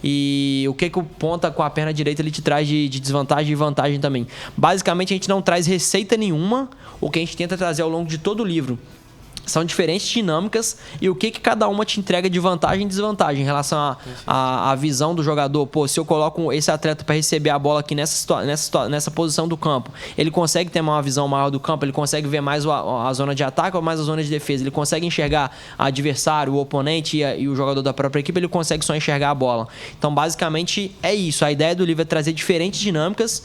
e o que o ponta com a perna direita ele te traz de desvantagem e vantagem também. Basicamente a gente não traz receita nenhuma, o que a gente tenta trazer ao longo de todo o livro são diferentes dinâmicas e o que cada uma te entrega de vantagem e desvantagem em relação à visão do jogador. Pô, se eu coloco esse atleta para receber a bola aqui nessa posição do campo, ele consegue ter uma visão maior do campo, ele consegue ver mais a zona de ataque ou mais a zona de defesa, ele consegue enxergar o adversário, o oponente e o jogador da própria equipe, ele consegue só enxergar a bola. Então, basicamente, é isso. A ideia do livro é trazer diferentes dinâmicas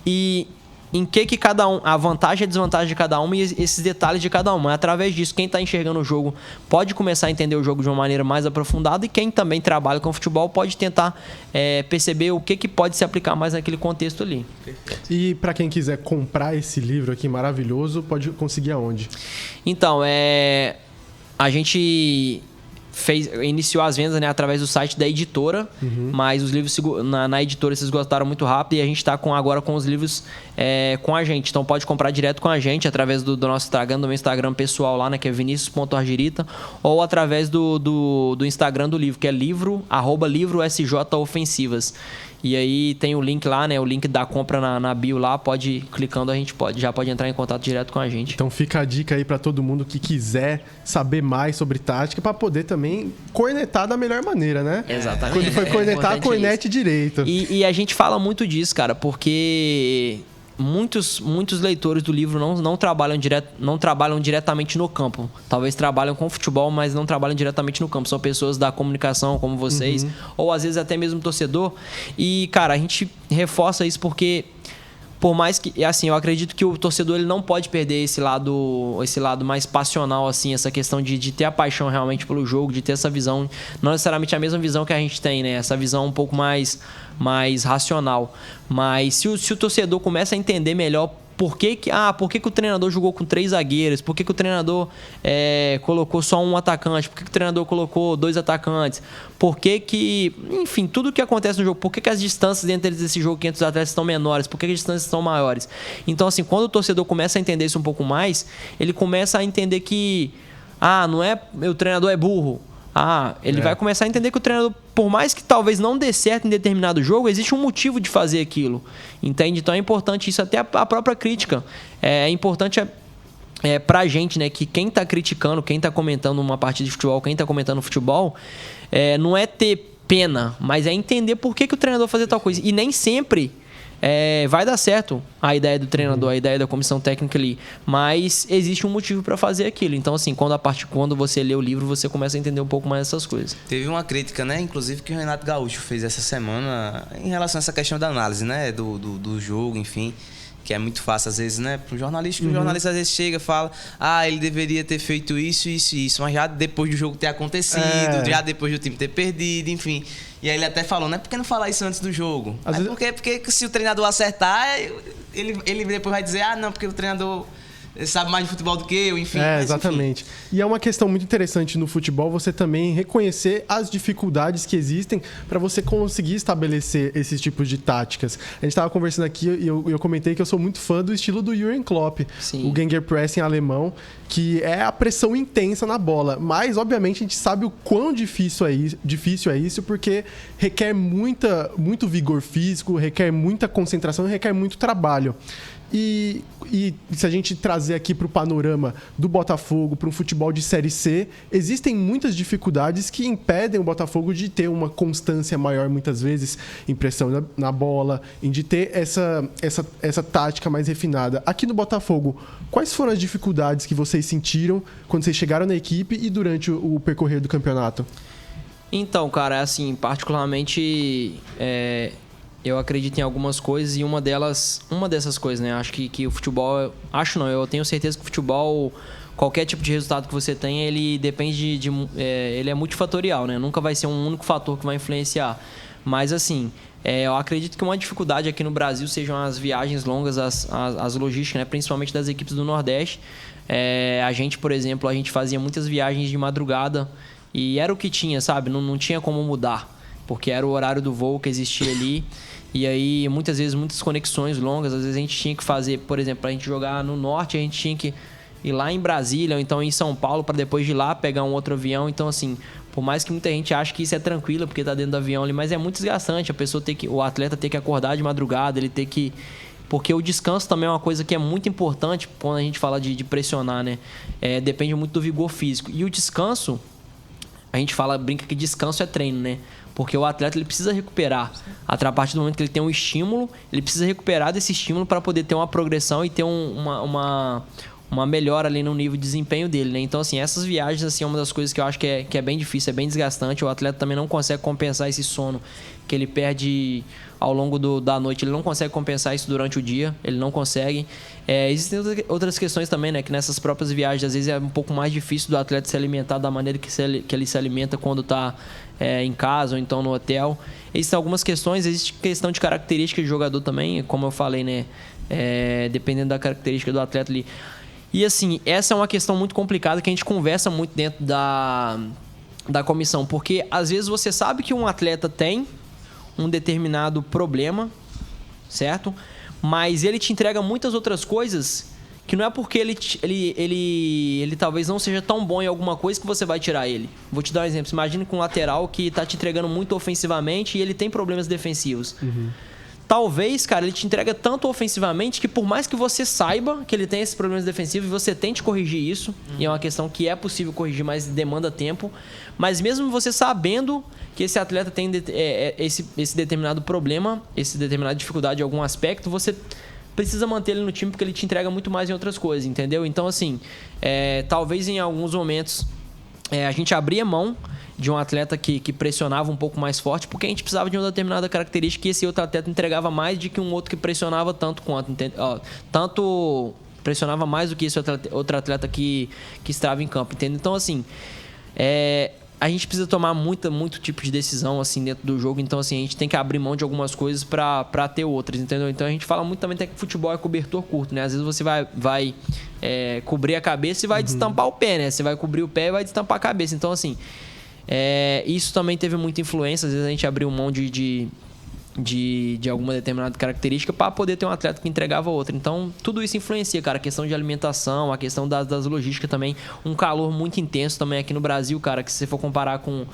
e em que cada um, a vantagem e a desvantagem de cada um e esses detalhes de cada um. Através disso, quem está enxergando o jogo pode começar a entender o jogo de uma maneira mais aprofundada e quem também trabalha com futebol pode tentar perceber o que pode se aplicar mais naquele contexto ali. E para quem quiser comprar esse livro aqui maravilhoso, pode conseguir aonde? Então, a gente iniciou as vendas, né, através do site da editora, mas os livros na editora se esgotaram muito rápido e a gente está agora com os livros com a gente. Então pode comprar direto com a gente através do nosso Instagram, do meu Instagram pessoal lá, né, que é vinicius.argirita, ou através do Instagram do livro, que é @livro SJ Ofensivas. E aí tem o link lá, né? O link da compra na bio lá, clicando, a gente já pode entrar em contato direto com a gente. Então fica a dica aí para todo mundo que quiser saber mais sobre tática, para poder também cornetar da melhor maneira, né? Exatamente. Quando for cornetar, cornete direito. E a gente fala muito disso, cara, porque muitos leitores do livro não trabalham diretamente no campo. Talvez trabalham com futebol, mas não trabalham diretamente no campo. São pessoas da comunicação, como vocês, ou às vezes até mesmo torcedor. E, cara, a gente reforça isso porque, por mais que, assim, eu acredito que o torcedor ele não pode perder esse lado mais passional, assim, essa questão de ter a paixão realmente pelo jogo, de ter essa visão, não necessariamente a mesma visão que a gente tem, né? Essa visão um pouco mais racional. Mas se o torcedor começa a entender melhor por que o treinador jogou com 3 zagueiros, por que o treinador colocou só um atacante, por que o treinador colocou 2 atacantes, enfim, tudo o que acontece no jogo, por que as distâncias dentro desse jogo entre os atletas estão menores, por que as distâncias estão maiores. Então, assim, quando o torcedor começa a entender isso um pouco mais, ele começa a entender que não é o treinador é burro. Ele vai começar a entender que o treinador, por mais que talvez não dê certo em determinado jogo, existe um motivo de fazer aquilo, entende? Então é importante isso, até a própria crítica. É importante pra gente, né, que quem tá criticando, quem tá comentando uma partida de futebol, quem tá comentando futebol, não é ter pena, mas é entender por que o treinador fazer tal coisa. E nem sempre vai dar certo a ideia do treinador, a ideia da comissão técnica ali, mas existe um motivo para fazer aquilo. Então, assim, quando você lê o livro, você começa a entender um pouco mais essas coisas. Teve uma crítica, né, inclusive, que o Renato Gaúcho fez essa semana em relação a essa questão da análise, né, do jogo, enfim, que é muito fácil às vezes, né, para um jornalista, o jornalista às vezes chega e fala, ele deveria ter feito isso, mas já depois do jogo ter acontecido, já depois do time ter perdido, enfim. E aí ele até falou, né, por que não falar isso antes do jogo? Porque se o treinador acertar, ele depois vai dizer, não, porque o treinador sabe mais de futebol do que eu, enfim. Exatamente. Enfim. E é uma questão muito interessante no futebol você também reconhecer as dificuldades que existem para você conseguir estabelecer esses tipos de táticas. A gente estava conversando aqui e eu comentei que eu sou muito fã do estilo do Jürgen Klopp, o Gegenpressing alemão, que é a pressão intensa na bola. Mas, obviamente, a gente sabe o quão difícil é isso, porque requer muito vigor físico, requer muita concentração e requer muito trabalho. E se a gente trazer aqui para o panorama do Botafogo, para um futebol de Série C, existem muitas dificuldades que impedem o Botafogo de ter uma constância maior, muitas vezes, em pressão na bola, em de ter essa tática mais refinada. Aqui no Botafogo, quais foram as dificuldades que vocês sentiram quando vocês chegaram na equipe e durante o percorrer do campeonato? Então, cara, assim, particularmente... eu acredito em algumas coisas e uma dessas coisas, né? Acho que o futebol... eu tenho certeza que o futebol, qualquer tipo de resultado que você tenha, ele depende ele é multifatorial, né? Nunca vai ser um único fator que vai influenciar. Mas, assim, eu acredito que uma dificuldade aqui no Brasil sejam as viagens longas, as logísticas, né? Principalmente das equipes do Nordeste. A gente, por exemplo, fazia muitas viagens de madrugada e era o que tinha, sabe? Não tinha como mudar, porque era o horário do voo que existia ali. E aí, muitas vezes, muitas conexões longas. Às vezes a gente tinha que fazer, por exemplo, para a gente jogar no Norte, a gente tinha que ir lá em Brasília ou então em São Paulo para depois de lá pegar um outro avião. Então, assim, por mais que muita gente ache que isso é tranquilo porque tá dentro do avião ali, mas é muito desgastante. O atleta ter que acordar de madrugada, ele ter que... Porque o descanso também é uma coisa que é muito importante quando a gente fala de pressionar, né? Depende muito do vigor físico. E o descanso, a gente brinca que descanso é treino, né? Porque o atleta ele precisa recuperar. A partir do momento que ele tem um estímulo, ele precisa recuperar desse estímulo para poder ter uma progressão e ter uma melhora ali no nível de desempenho dele, né? Então, assim, essas viagens, assim, é uma das coisas que eu acho que é bem difícil, é bem desgastante. O atleta também não consegue compensar esse sono que ele perde ao longo da noite. Ele não consegue compensar isso durante o dia, ele não consegue. Existem outras questões também, né? Que nessas próprias viagens, às vezes é um pouco mais difícil do atleta se alimentar da maneira que ele se alimenta quando está em casa ou então no hotel. Existem algumas questões, existe questão de característica de jogador também, como eu falei, né? Dependendo da característica do atleta ali. E assim, essa é uma questão muito complicada que a gente conversa muito dentro da comissão, porque às vezes você sabe que um atleta tem um determinado problema, certo? Mas ele te entrega muitas outras coisas que não é porque ele talvez não seja tão bom em alguma coisa que você vai tirar ele. Vou te dar um exemplo. Imagine com um lateral que tá te entregando muito ofensivamente e ele tem problemas defensivos. Talvez, cara, ele te entrega tanto ofensivamente que por mais que você saiba que ele tem esses problemas defensivos, você tente corrigir isso, e é uma questão que é possível corrigir, mas demanda tempo. Mas mesmo você sabendo que esse atleta tem esse determinado problema, essa determinada dificuldade em algum aspecto, você precisa manter ele no time porque ele te entrega muito mais em outras coisas, entendeu? Então, assim, talvez em alguns momentos a gente abria mão de um atleta que pressionava um pouco mais forte, porque a gente precisava de uma determinada característica e esse outro atleta entregava mais do que um outro que pressionava tanto quanto. Tanto pressionava mais do que esse outro atleta que estava em campo, entende? Então, assim, a gente precisa tomar muito tipo de decisão assim, dentro do jogo. Então, assim, a gente tem que abrir mão de algumas coisas para ter outras, entendeu? Então, a gente fala muito também que futebol é cobertor curto, né? Às vezes você vai cobrir a cabeça e vai destampar o pé, né? Você vai cobrir o pé e vai destampar a cabeça. Então, assim... isso também teve muita influência. Às vezes a gente abriu mão de alguma determinada característica para poder ter um atleta que entregava outra. Então, tudo isso influencia, cara. A questão de alimentação, a questão das logísticas também. Um calor muito intenso também aqui no Brasil, cara, que se você for comparar com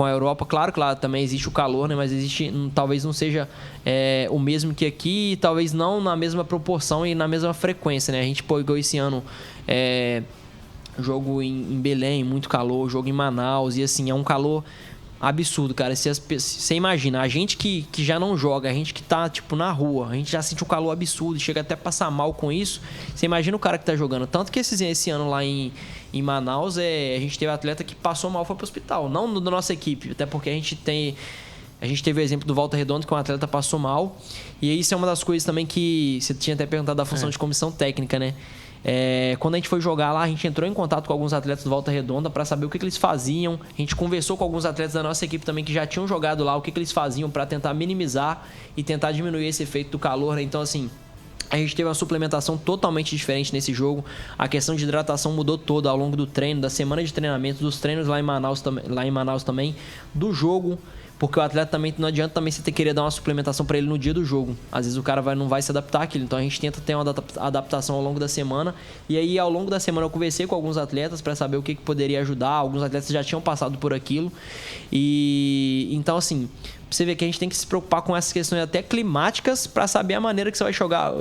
a Europa, claro, também existe o calor, né? Mas talvez não seja o mesmo que aqui, e talvez não na mesma proporção e na mesma frequência, né? A gente pegou esse ano... jogo em Belém, muito calor, jogo em Manaus, e assim, é um calor absurdo, cara. Você imagina, a gente que já não joga, a gente que tá, tipo, na rua, a gente já sente um calor absurdo, chega até a passar mal com isso. Você imagina o cara que tá jogando. Tanto que esse ano lá em Manaus, a gente teve atleta que passou mal, foi pro hospital. Não da nossa equipe, até porque a gente teve o exemplo do Volta Redonda, que um atleta passou mal. E isso é uma das coisas também que você tinha até perguntado da função de comissão técnica, né? Quando a gente foi jogar lá, a gente entrou em contato com alguns atletas do Volta Redonda para saber o que eles faziam. A gente conversou com alguns atletas da nossa equipe também que já tinham jogado lá, o que eles faziam para tentar minimizar e tentar diminuir esse efeito do calor, né? Então, assim, a gente teve uma suplementação totalmente diferente nesse jogo. A questão de hidratação mudou toda ao longo do treino, da semana de treinamento, dos treinos lá em Manaus também, do jogo. Porque o atleta também, não adianta também você querer dar uma suplementação para ele no dia do jogo. Às vezes o cara não vai se adaptar àquilo. Então a gente tenta ter uma adaptação ao longo da semana. E aí ao longo da semana eu conversei com alguns atletas para saber o que poderia ajudar. Alguns atletas já tinham passado por aquilo. E então assim, você vê que a gente tem que se preocupar com essas questões até climáticas para saber a maneira que você vai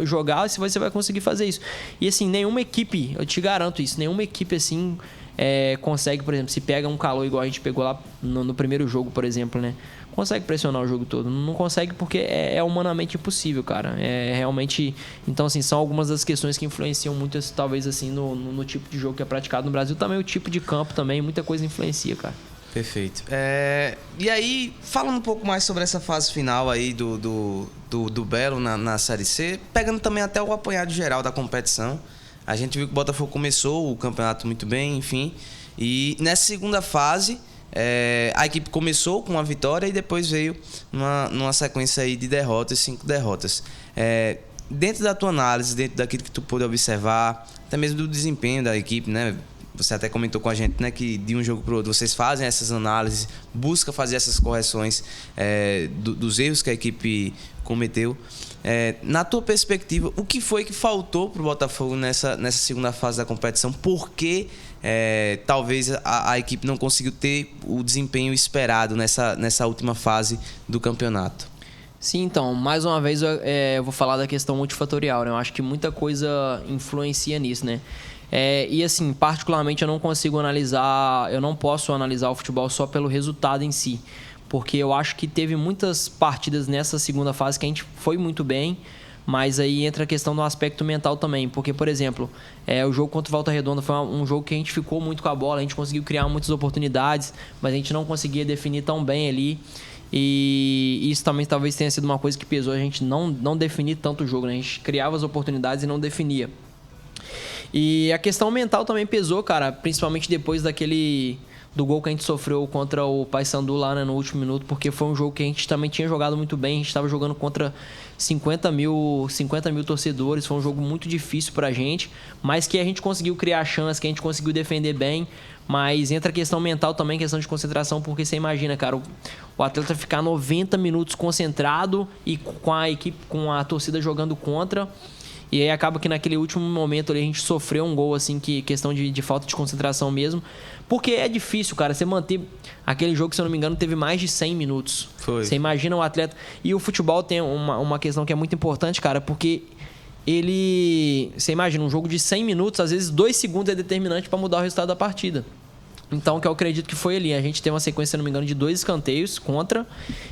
jogar e se você vai conseguir fazer isso. E assim, nenhuma equipe, eu te garanto isso, nenhuma equipe assim... consegue, por exemplo, se pega um calor igual a gente pegou lá no primeiro jogo, por exemplo, né? Consegue pressionar o jogo todo. Não consegue porque é humanamente impossível, cara. Realmente... Então, assim, são algumas das questões que influenciam muito, talvez, assim, no tipo de jogo que é praticado no Brasil. Também o tipo de campo também, muita coisa influencia, cara. Perfeito. E aí, falando um pouco mais sobre essa fase final aí do Belo na Série C, pegando também até o apanhado geral da competição. A gente viu que o Botafogo começou o campeonato muito bem, enfim. E nessa segunda fase, a equipe começou com uma vitória e depois veio numa sequência aí de derrotas, 5 derrotas. Dentro da tua análise, dentro daquilo que tu pôde observar, até mesmo do desempenho da equipe, né? Você até comentou com a gente, né, que de um jogo para o outro vocês fazem essas análises, buscam fazer essas correções dos erros que a equipe cometeu. Na tua perspectiva, o que foi que faltou para o Botafogo nessa segunda fase da competição? Por que talvez a equipe não conseguiu ter o desempenho esperado nessa última fase do campeonato? Sim, então, mais uma vez eu vou falar da questão multifatorial, né? Eu acho que muita coisa influencia nisso, né? E assim, particularmente eu não posso analisar o futebol só pelo resultado em si, porque eu acho que teve muitas partidas nessa segunda fase que a gente foi muito bem, mas aí entra a questão do aspecto mental também, porque, por exemplo, o jogo contra o Volta Redonda foi um jogo que a gente ficou muito com a bola, a gente conseguiu criar muitas oportunidades, mas a gente não conseguia definir tão bem ali. E isso também talvez tenha sido uma coisa que pesou a gente não definir tanto o jogo, né? A gente criava as oportunidades e não definia. E a questão mental também pesou, cara, principalmente depois do gol que a gente sofreu contra o Paysandu lá, né, no último minuto, porque foi um jogo que a gente também tinha jogado muito bem, a gente estava jogando contra 50 mil torcedores, foi um jogo muito difícil pra gente, mas que a gente conseguiu criar chance, que a gente conseguiu defender bem, mas entra a questão mental também, questão de concentração, porque você imagina, cara, o atleta ficar 90 minutos concentrado e com a equipe, com a torcida jogando contra. E aí acaba que naquele último momento ali a gente sofreu um gol, assim, que questão de falta de concentração mesmo. Porque é difícil, cara, você manter aquele jogo, se eu não me engano, teve mais de 100 minutos. Foi. Você imagina o atleta... E o futebol tem uma questão que é muito importante, cara, porque você imagina, um jogo de 100 minutos, às vezes 2 segundos é determinante para mudar o resultado da partida. Então, o que eu acredito que foi ali, a gente tem uma sequência, se não me engano, de 2 escanteios contra,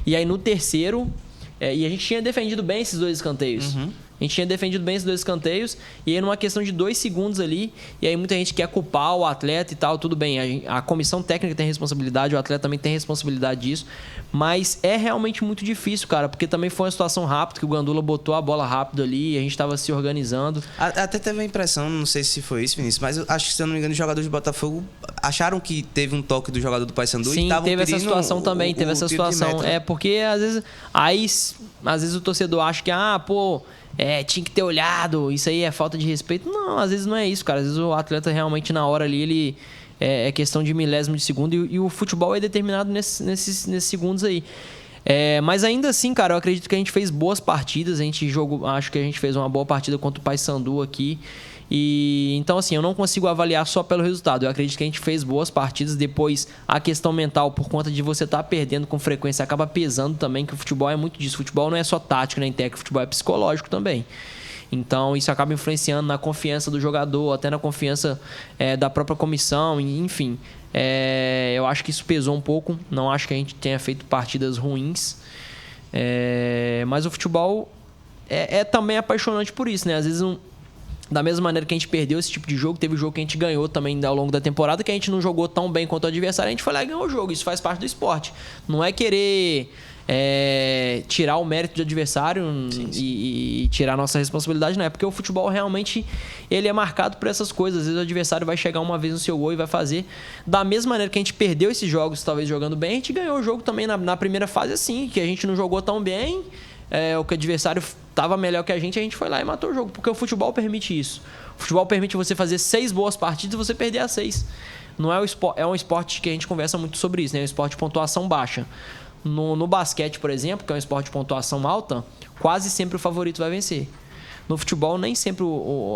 e aí no terceiro... e a gente tinha defendido bem esses 2 escanteios. Uhum. A gente tinha defendido bem esses 2 escanteios. E aí numa questão de 2 segundos ali. E aí muita gente quer culpar o atleta e tal. Tudo bem, a comissão técnica tem responsabilidade. O atleta também tem responsabilidade disso. Mas é realmente muito difícil, cara. Porque também foi uma situação rápida. Que o Gandula botou a bola rápido ali. E a gente estava se organizando. Até teve a impressão, não sei se foi isso, Vinícius. Mas eu acho que, se eu não me engano, os jogadores do Botafogo acharam que teve um toque do jogador do Paysandu. Sim, e teve essa situação também. Teve essa situação. Porque às vezes o torcedor acha que, tinha que ter olhado, isso aí é falta de respeito. Não, às vezes não é isso, cara. Às vezes o atleta realmente na hora ali, ele é questão de milésimo de segundo e o futebol é determinado nesses segundos aí. Mas ainda assim, cara, eu acredito que a gente fez boas partidas. Acho que a gente fez uma boa partida contra o Paysandu aqui. E então, assim, eu não consigo avaliar só pelo resultado. Eu acredito que a gente fez boas partidas. Depois, a questão mental, por conta de você estar perdendo com frequência, acaba pesando também, que o futebol é muito disso. O futebol não é só tático nem técnico, o futebol é psicológico também. Então, isso acaba influenciando na confiança do jogador, até na confiança da própria comissão, enfim. Eu acho que isso pesou um pouco. Não acho que a gente tenha feito partidas ruins. Mas o futebol é também apaixonante por isso, né? Às vezes, da mesma maneira que a gente perdeu esse tipo de jogo, teve jogo que a gente ganhou também ao longo da temporada, que a gente não jogou tão bem quanto o adversário, a gente foi lá e ganhou o jogo. Isso faz parte do esporte. Não é querer tirar o mérito do adversário e tirar a nossa responsabilidade, não é, porque o futebol realmente ele é marcado por essas coisas. Às vezes o adversário vai chegar uma vez no seu gol e vai fazer da mesma maneira que a gente perdeu esses jogos, talvez jogando bem, a gente ganhou o jogo também na primeira fase assim, que a gente não jogou tão bem, o que o adversário estava melhor que a gente foi lá e matou o jogo, porque o futebol permite isso. O futebol permite você fazer 6 boas partidas e você perder as 6. Não é um esporte que a gente conversa muito sobre isso, né? É um esporte de pontuação baixa. No basquete, por exemplo, que é um esporte de pontuação alta, quase sempre o favorito vai vencer. No futebol, nem sempre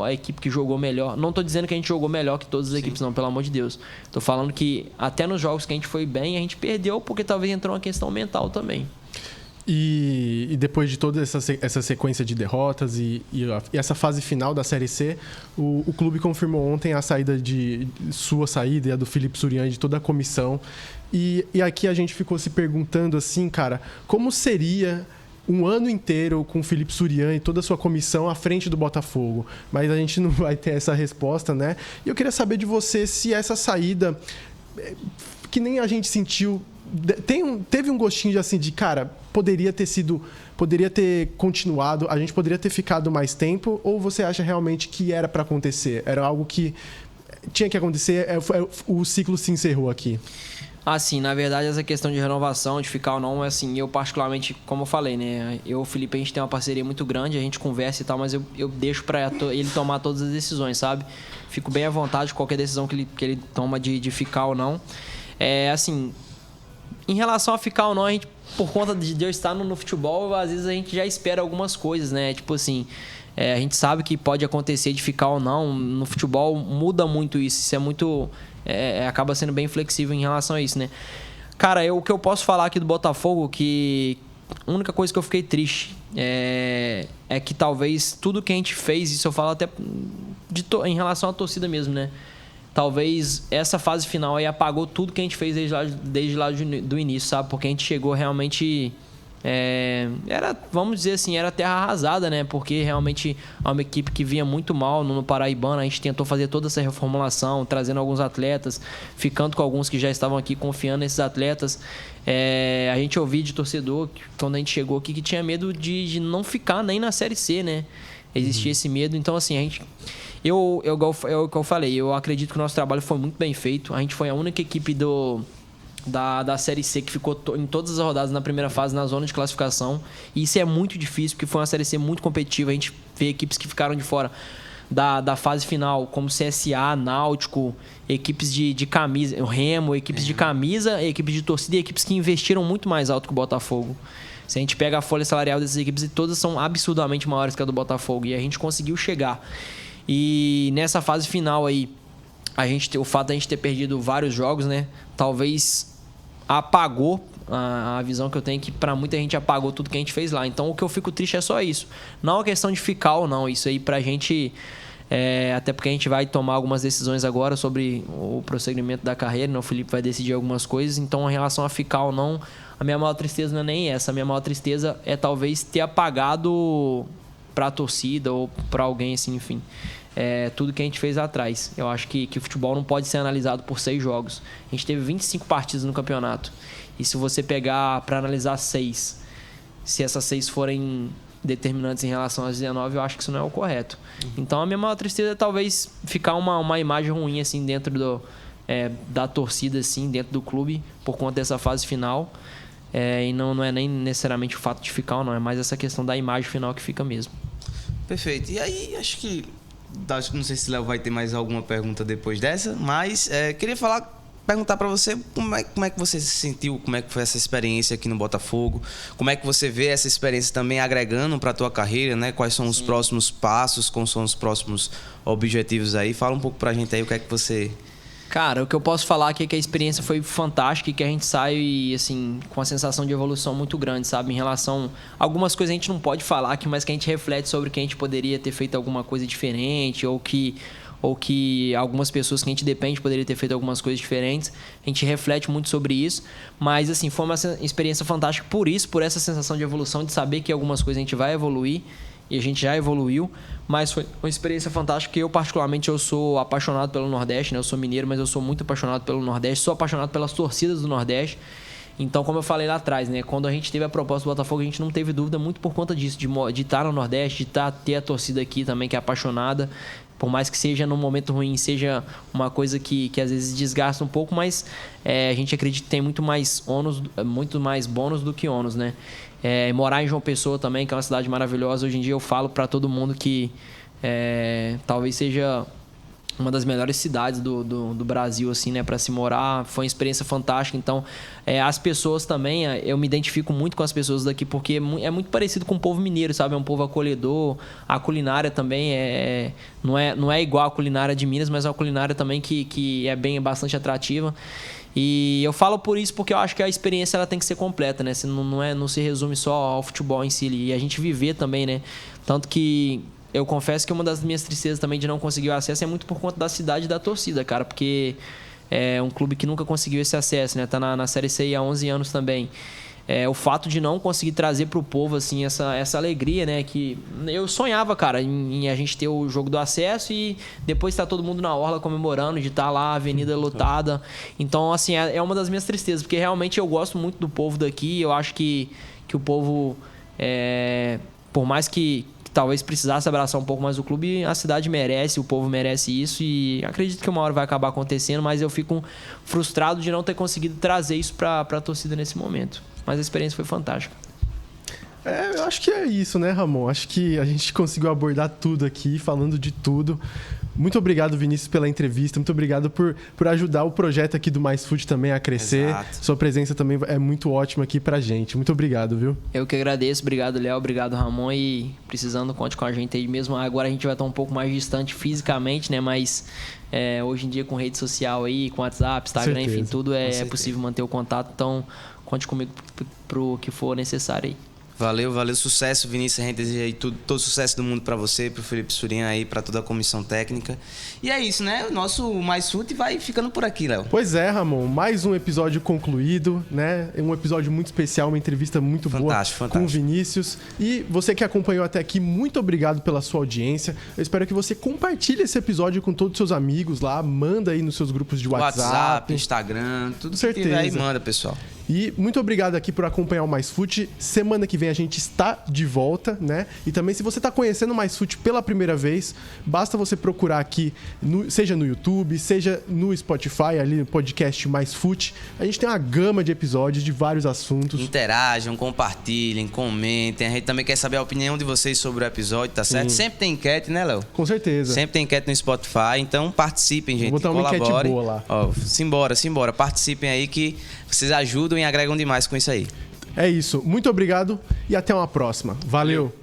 a equipe que jogou melhor... Não estou dizendo que a gente jogou melhor que todas as equipes, não, pelo amor de Deus. Estou falando que até nos jogos que a gente foi bem, a gente perdeu porque talvez entrou uma questão mental também. E depois de toda essa sequência de derrotas e essa fase final da Série C, o clube confirmou ontem a saída sua saída e a do Felipe Surian, de toda a comissão. E aqui a gente ficou se perguntando assim, cara, como seria um ano inteiro com o Felipe Surian e toda a sua comissão à frente do Botafogo? Mas a gente não vai ter essa resposta, né? E eu queria saber de você se essa saída, que nem a gente sentiu, teve um gostinho de cara, poderia ter continuado, a gente poderia ter ficado mais tempo, ou você acha realmente que era para acontecer? Era algo que tinha que acontecer, o ciclo se encerrou aqui? Assim, na verdade, essa questão de renovação, de ficar ou não, assim, eu particularmente, como eu falei, né? Eu e o Felipe, a gente tem uma parceria muito grande, a gente conversa e tal, mas eu deixo pra ele tomar todas as decisões, sabe? Fico bem à vontade com qualquer decisão que ele toma de ficar ou não. Assim, em relação a ficar ou não, a gente, por conta de eu estar no futebol, às vezes a gente já espera algumas coisas, né? Tipo assim, a gente sabe que pode acontecer de ficar ou não. No futebol muda muito isso. Isso é muito... acaba sendo bem flexível em relação a isso, né? Cara, o que eu posso falar aqui do Botafogo, que a única coisa que eu fiquei triste é que talvez tudo que a gente fez, isso eu falo até em relação à torcida mesmo, né? Talvez essa fase final aí apagou tudo que a gente fez desde lá do início, sabe? Porque a gente chegou realmente... vamos dizer assim, era terra arrasada, né? Porque realmente é uma equipe que vinha muito mal no Paraibano. A gente tentou fazer toda essa reformulação, trazendo alguns atletas, ficando com alguns que já estavam aqui, confiando nesses atletas. A gente ouvia de torcedor, quando a gente chegou aqui, que tinha medo de não ficar nem na Série C, né? Existia esse medo. Então, assim, a gente... É o que eu falei, eu acredito que o nosso trabalho foi muito bem feito. A gente foi a única equipe da Série C que ficou em todas as rodadas na primeira fase, na zona de classificação. E isso é muito difícil, porque foi uma Série C muito competitiva. A gente vê equipes que ficaram de fora da fase final, como CSA, Náutico, equipes de camisa, o Remo, equipes de camisa, equipes de torcida e equipes que investiram muito mais alto que o Botafogo. Se a gente pega a folha salarial dessas equipes, todas são absurdamente maiores que a do Botafogo. E a gente conseguiu chegar. E nessa fase final aí, o fato de a gente ter perdido vários jogos, né? Talvez apagou a visão que eu tenho, que pra muita gente apagou tudo que a gente fez lá. Então o que eu fico triste é só isso. Não é questão de ficar ou não. Isso aí pra gente... até porque a gente vai tomar algumas decisões agora sobre o prosseguimento da carreira, né? O Felipe vai decidir algumas coisas. Então, em relação a ficar ou não, a minha maior tristeza não é nem essa. A minha maior tristeza é talvez ter apagado pra torcida ou pra alguém, assim, enfim. Tudo que a gente fez atrás. Eu acho que o futebol não pode ser analisado por 6 jogos. A gente teve 25 partidas no campeonato. E se você pegar para analisar 6, se essas 6 forem determinantes em relação às 19, eu acho que isso não é o correto. Então a minha maior tristeza é talvez ficar uma imagem ruim assim dentro da torcida, assim, dentro do clube, por conta dessa fase final. E não é nem necessariamente o fato de ficar ou não, é mais essa questão da imagem final que fica mesmo. Perfeito. E aí, acho que... Não sei se o Léo vai ter mais alguma pergunta depois dessa, mas queria perguntar para você como é que você se sentiu, como é que foi essa experiência aqui no Botafogo, como é que você vê essa experiência também agregando para a tua carreira, né? Quais são os próximos passos, quais são os próximos objetivos aí? Fala um pouco para a gente aí o que é que você Cara, o que eu posso falar aqui é que a experiência foi fantástica e que a gente sai, assim, com uma sensação de evolução muito grande, sabe? Em relação a algumas coisas a gente não pode falar aqui, mas que a gente reflete sobre que a gente poderia ter feito alguma coisa diferente ou que algumas pessoas que a gente depende poderiam ter feito algumas coisas diferentes. A gente reflete muito sobre isso, mas assim, foi uma experiência fantástica por essa sensação de evolução, de saber que algumas coisas a gente vai evoluir e a gente já evoluiu, mas foi uma experiência fantástica que eu particularmente eu sou apaixonado pelo Nordeste, né? Eu sou mineiro, mas eu sou muito apaixonado pelo Nordeste, sou apaixonado pelas torcidas do Nordeste. Então, como eu falei lá atrás, né? Quando a gente teve a proposta do Botafogo, a gente não teve dúvida muito por conta disso, de estar no Nordeste, de ter a torcida aqui também que é apaixonada. Por mais que seja num momento ruim, seja uma coisa que às vezes desgasta um pouco, mas a gente acredita que tem muito mais bônus do que ônus, né? Morar em João Pessoa também, que é uma cidade maravilhosa. Hoje em dia eu falo para todo mundo que talvez seja uma das melhores cidades do Brasil, assim, né, para se morar. Foi uma experiência fantástica. Então, as pessoas também, eu me identifico muito com as pessoas daqui, porque é muito parecido com o povo mineiro, sabe? É um povo acolhedor. A culinária também não é igual a culinária de Minas, mas é uma culinária também que é bastante atrativa. E eu falo por isso porque eu acho que a experiência ela tem que ser completa, né? Não se resume só ao futebol em si. E a gente viver também, né? Tanto que eu confesso que uma das minhas tristezas também de não conseguir o acesso é muito por conta da cidade e da torcida, cara. Porque é um clube que nunca conseguiu esse acesso, né? Tá na Série C há 11 anos também. O fato de não conseguir trazer pro povo, assim, essa alegria, né? Que eu sonhava, cara, em a gente ter o jogo do acesso e depois estar todo mundo na orla comemorando, de estar lá, a avenida lotada. Então, assim, é uma das minhas tristezas, porque realmente eu gosto muito do povo daqui. Eu acho que o povo, por mais que talvez precisasse abraçar um pouco mais o clube, a cidade merece, o povo merece isso e acredito que uma hora vai acabar acontecendo, mas eu fico frustrado de não ter conseguido trazer isso para a torcida nesse momento. Mas a experiência foi fantástica. Eu acho que é isso, né, Ramon? Acho que a gente conseguiu abordar tudo aqui, falando de tudo. Muito obrigado, Vinícius, pela entrevista. Muito obrigado por ajudar o projeto aqui do Mais Foot também a crescer. Exato. Sua presença também é muito ótima aqui pra gente. Muito obrigado, viu? Eu que agradeço. Obrigado, Léo. Obrigado, Ramon. E precisando, conte com a gente aí mesmo. Agora a gente vai estar um pouco mais distante fisicamente, né? Mas hoje em dia com rede social aí, com WhatsApp, Instagram, enfim, tudo é possível manter o contato. Então, conte comigo pro que for necessário aí. Valeu, sucesso, Vinícius. A gente deseja aí todo sucesso do mundo pra você, pro Felipe Surinha aí, pra toda a comissão técnica. E é isso, né? O nosso Mais Fute vai ficando por aqui, Léo. Pois é, Ramon. Mais um episódio concluído, né? Um episódio muito especial, uma entrevista muito boa com o Vinícius. E você que acompanhou até aqui, muito obrigado pela sua audiência. Eu espero que você compartilhe esse episódio com todos os seus amigos lá. Manda aí nos seus grupos de WhatsApp, Instagram, tudo que tiver aí, manda, pessoal. E muito obrigado aqui por acompanhar o Mais Fute. Semana que vem a gente está de volta, né? E também, se você está conhecendo o Mais Fute pela primeira vez, basta você procurar aqui, seja no YouTube, seja no Spotify, ali no podcast Mais Fute. A gente tem uma gama de episódios de vários assuntos. Interajam, compartilhem, comentem. A gente também quer saber a opinião de vocês sobre o episódio, tá certo? Sempre tem enquete, né, Léo? Com certeza. Sempre tem enquete no Spotify, então participem, gente. Vou botar uma enquete boa lá. Simbora. Participem aí que vocês ajudam e agregam demais com isso aí. É isso. Muito obrigado e até uma próxima. Valeu.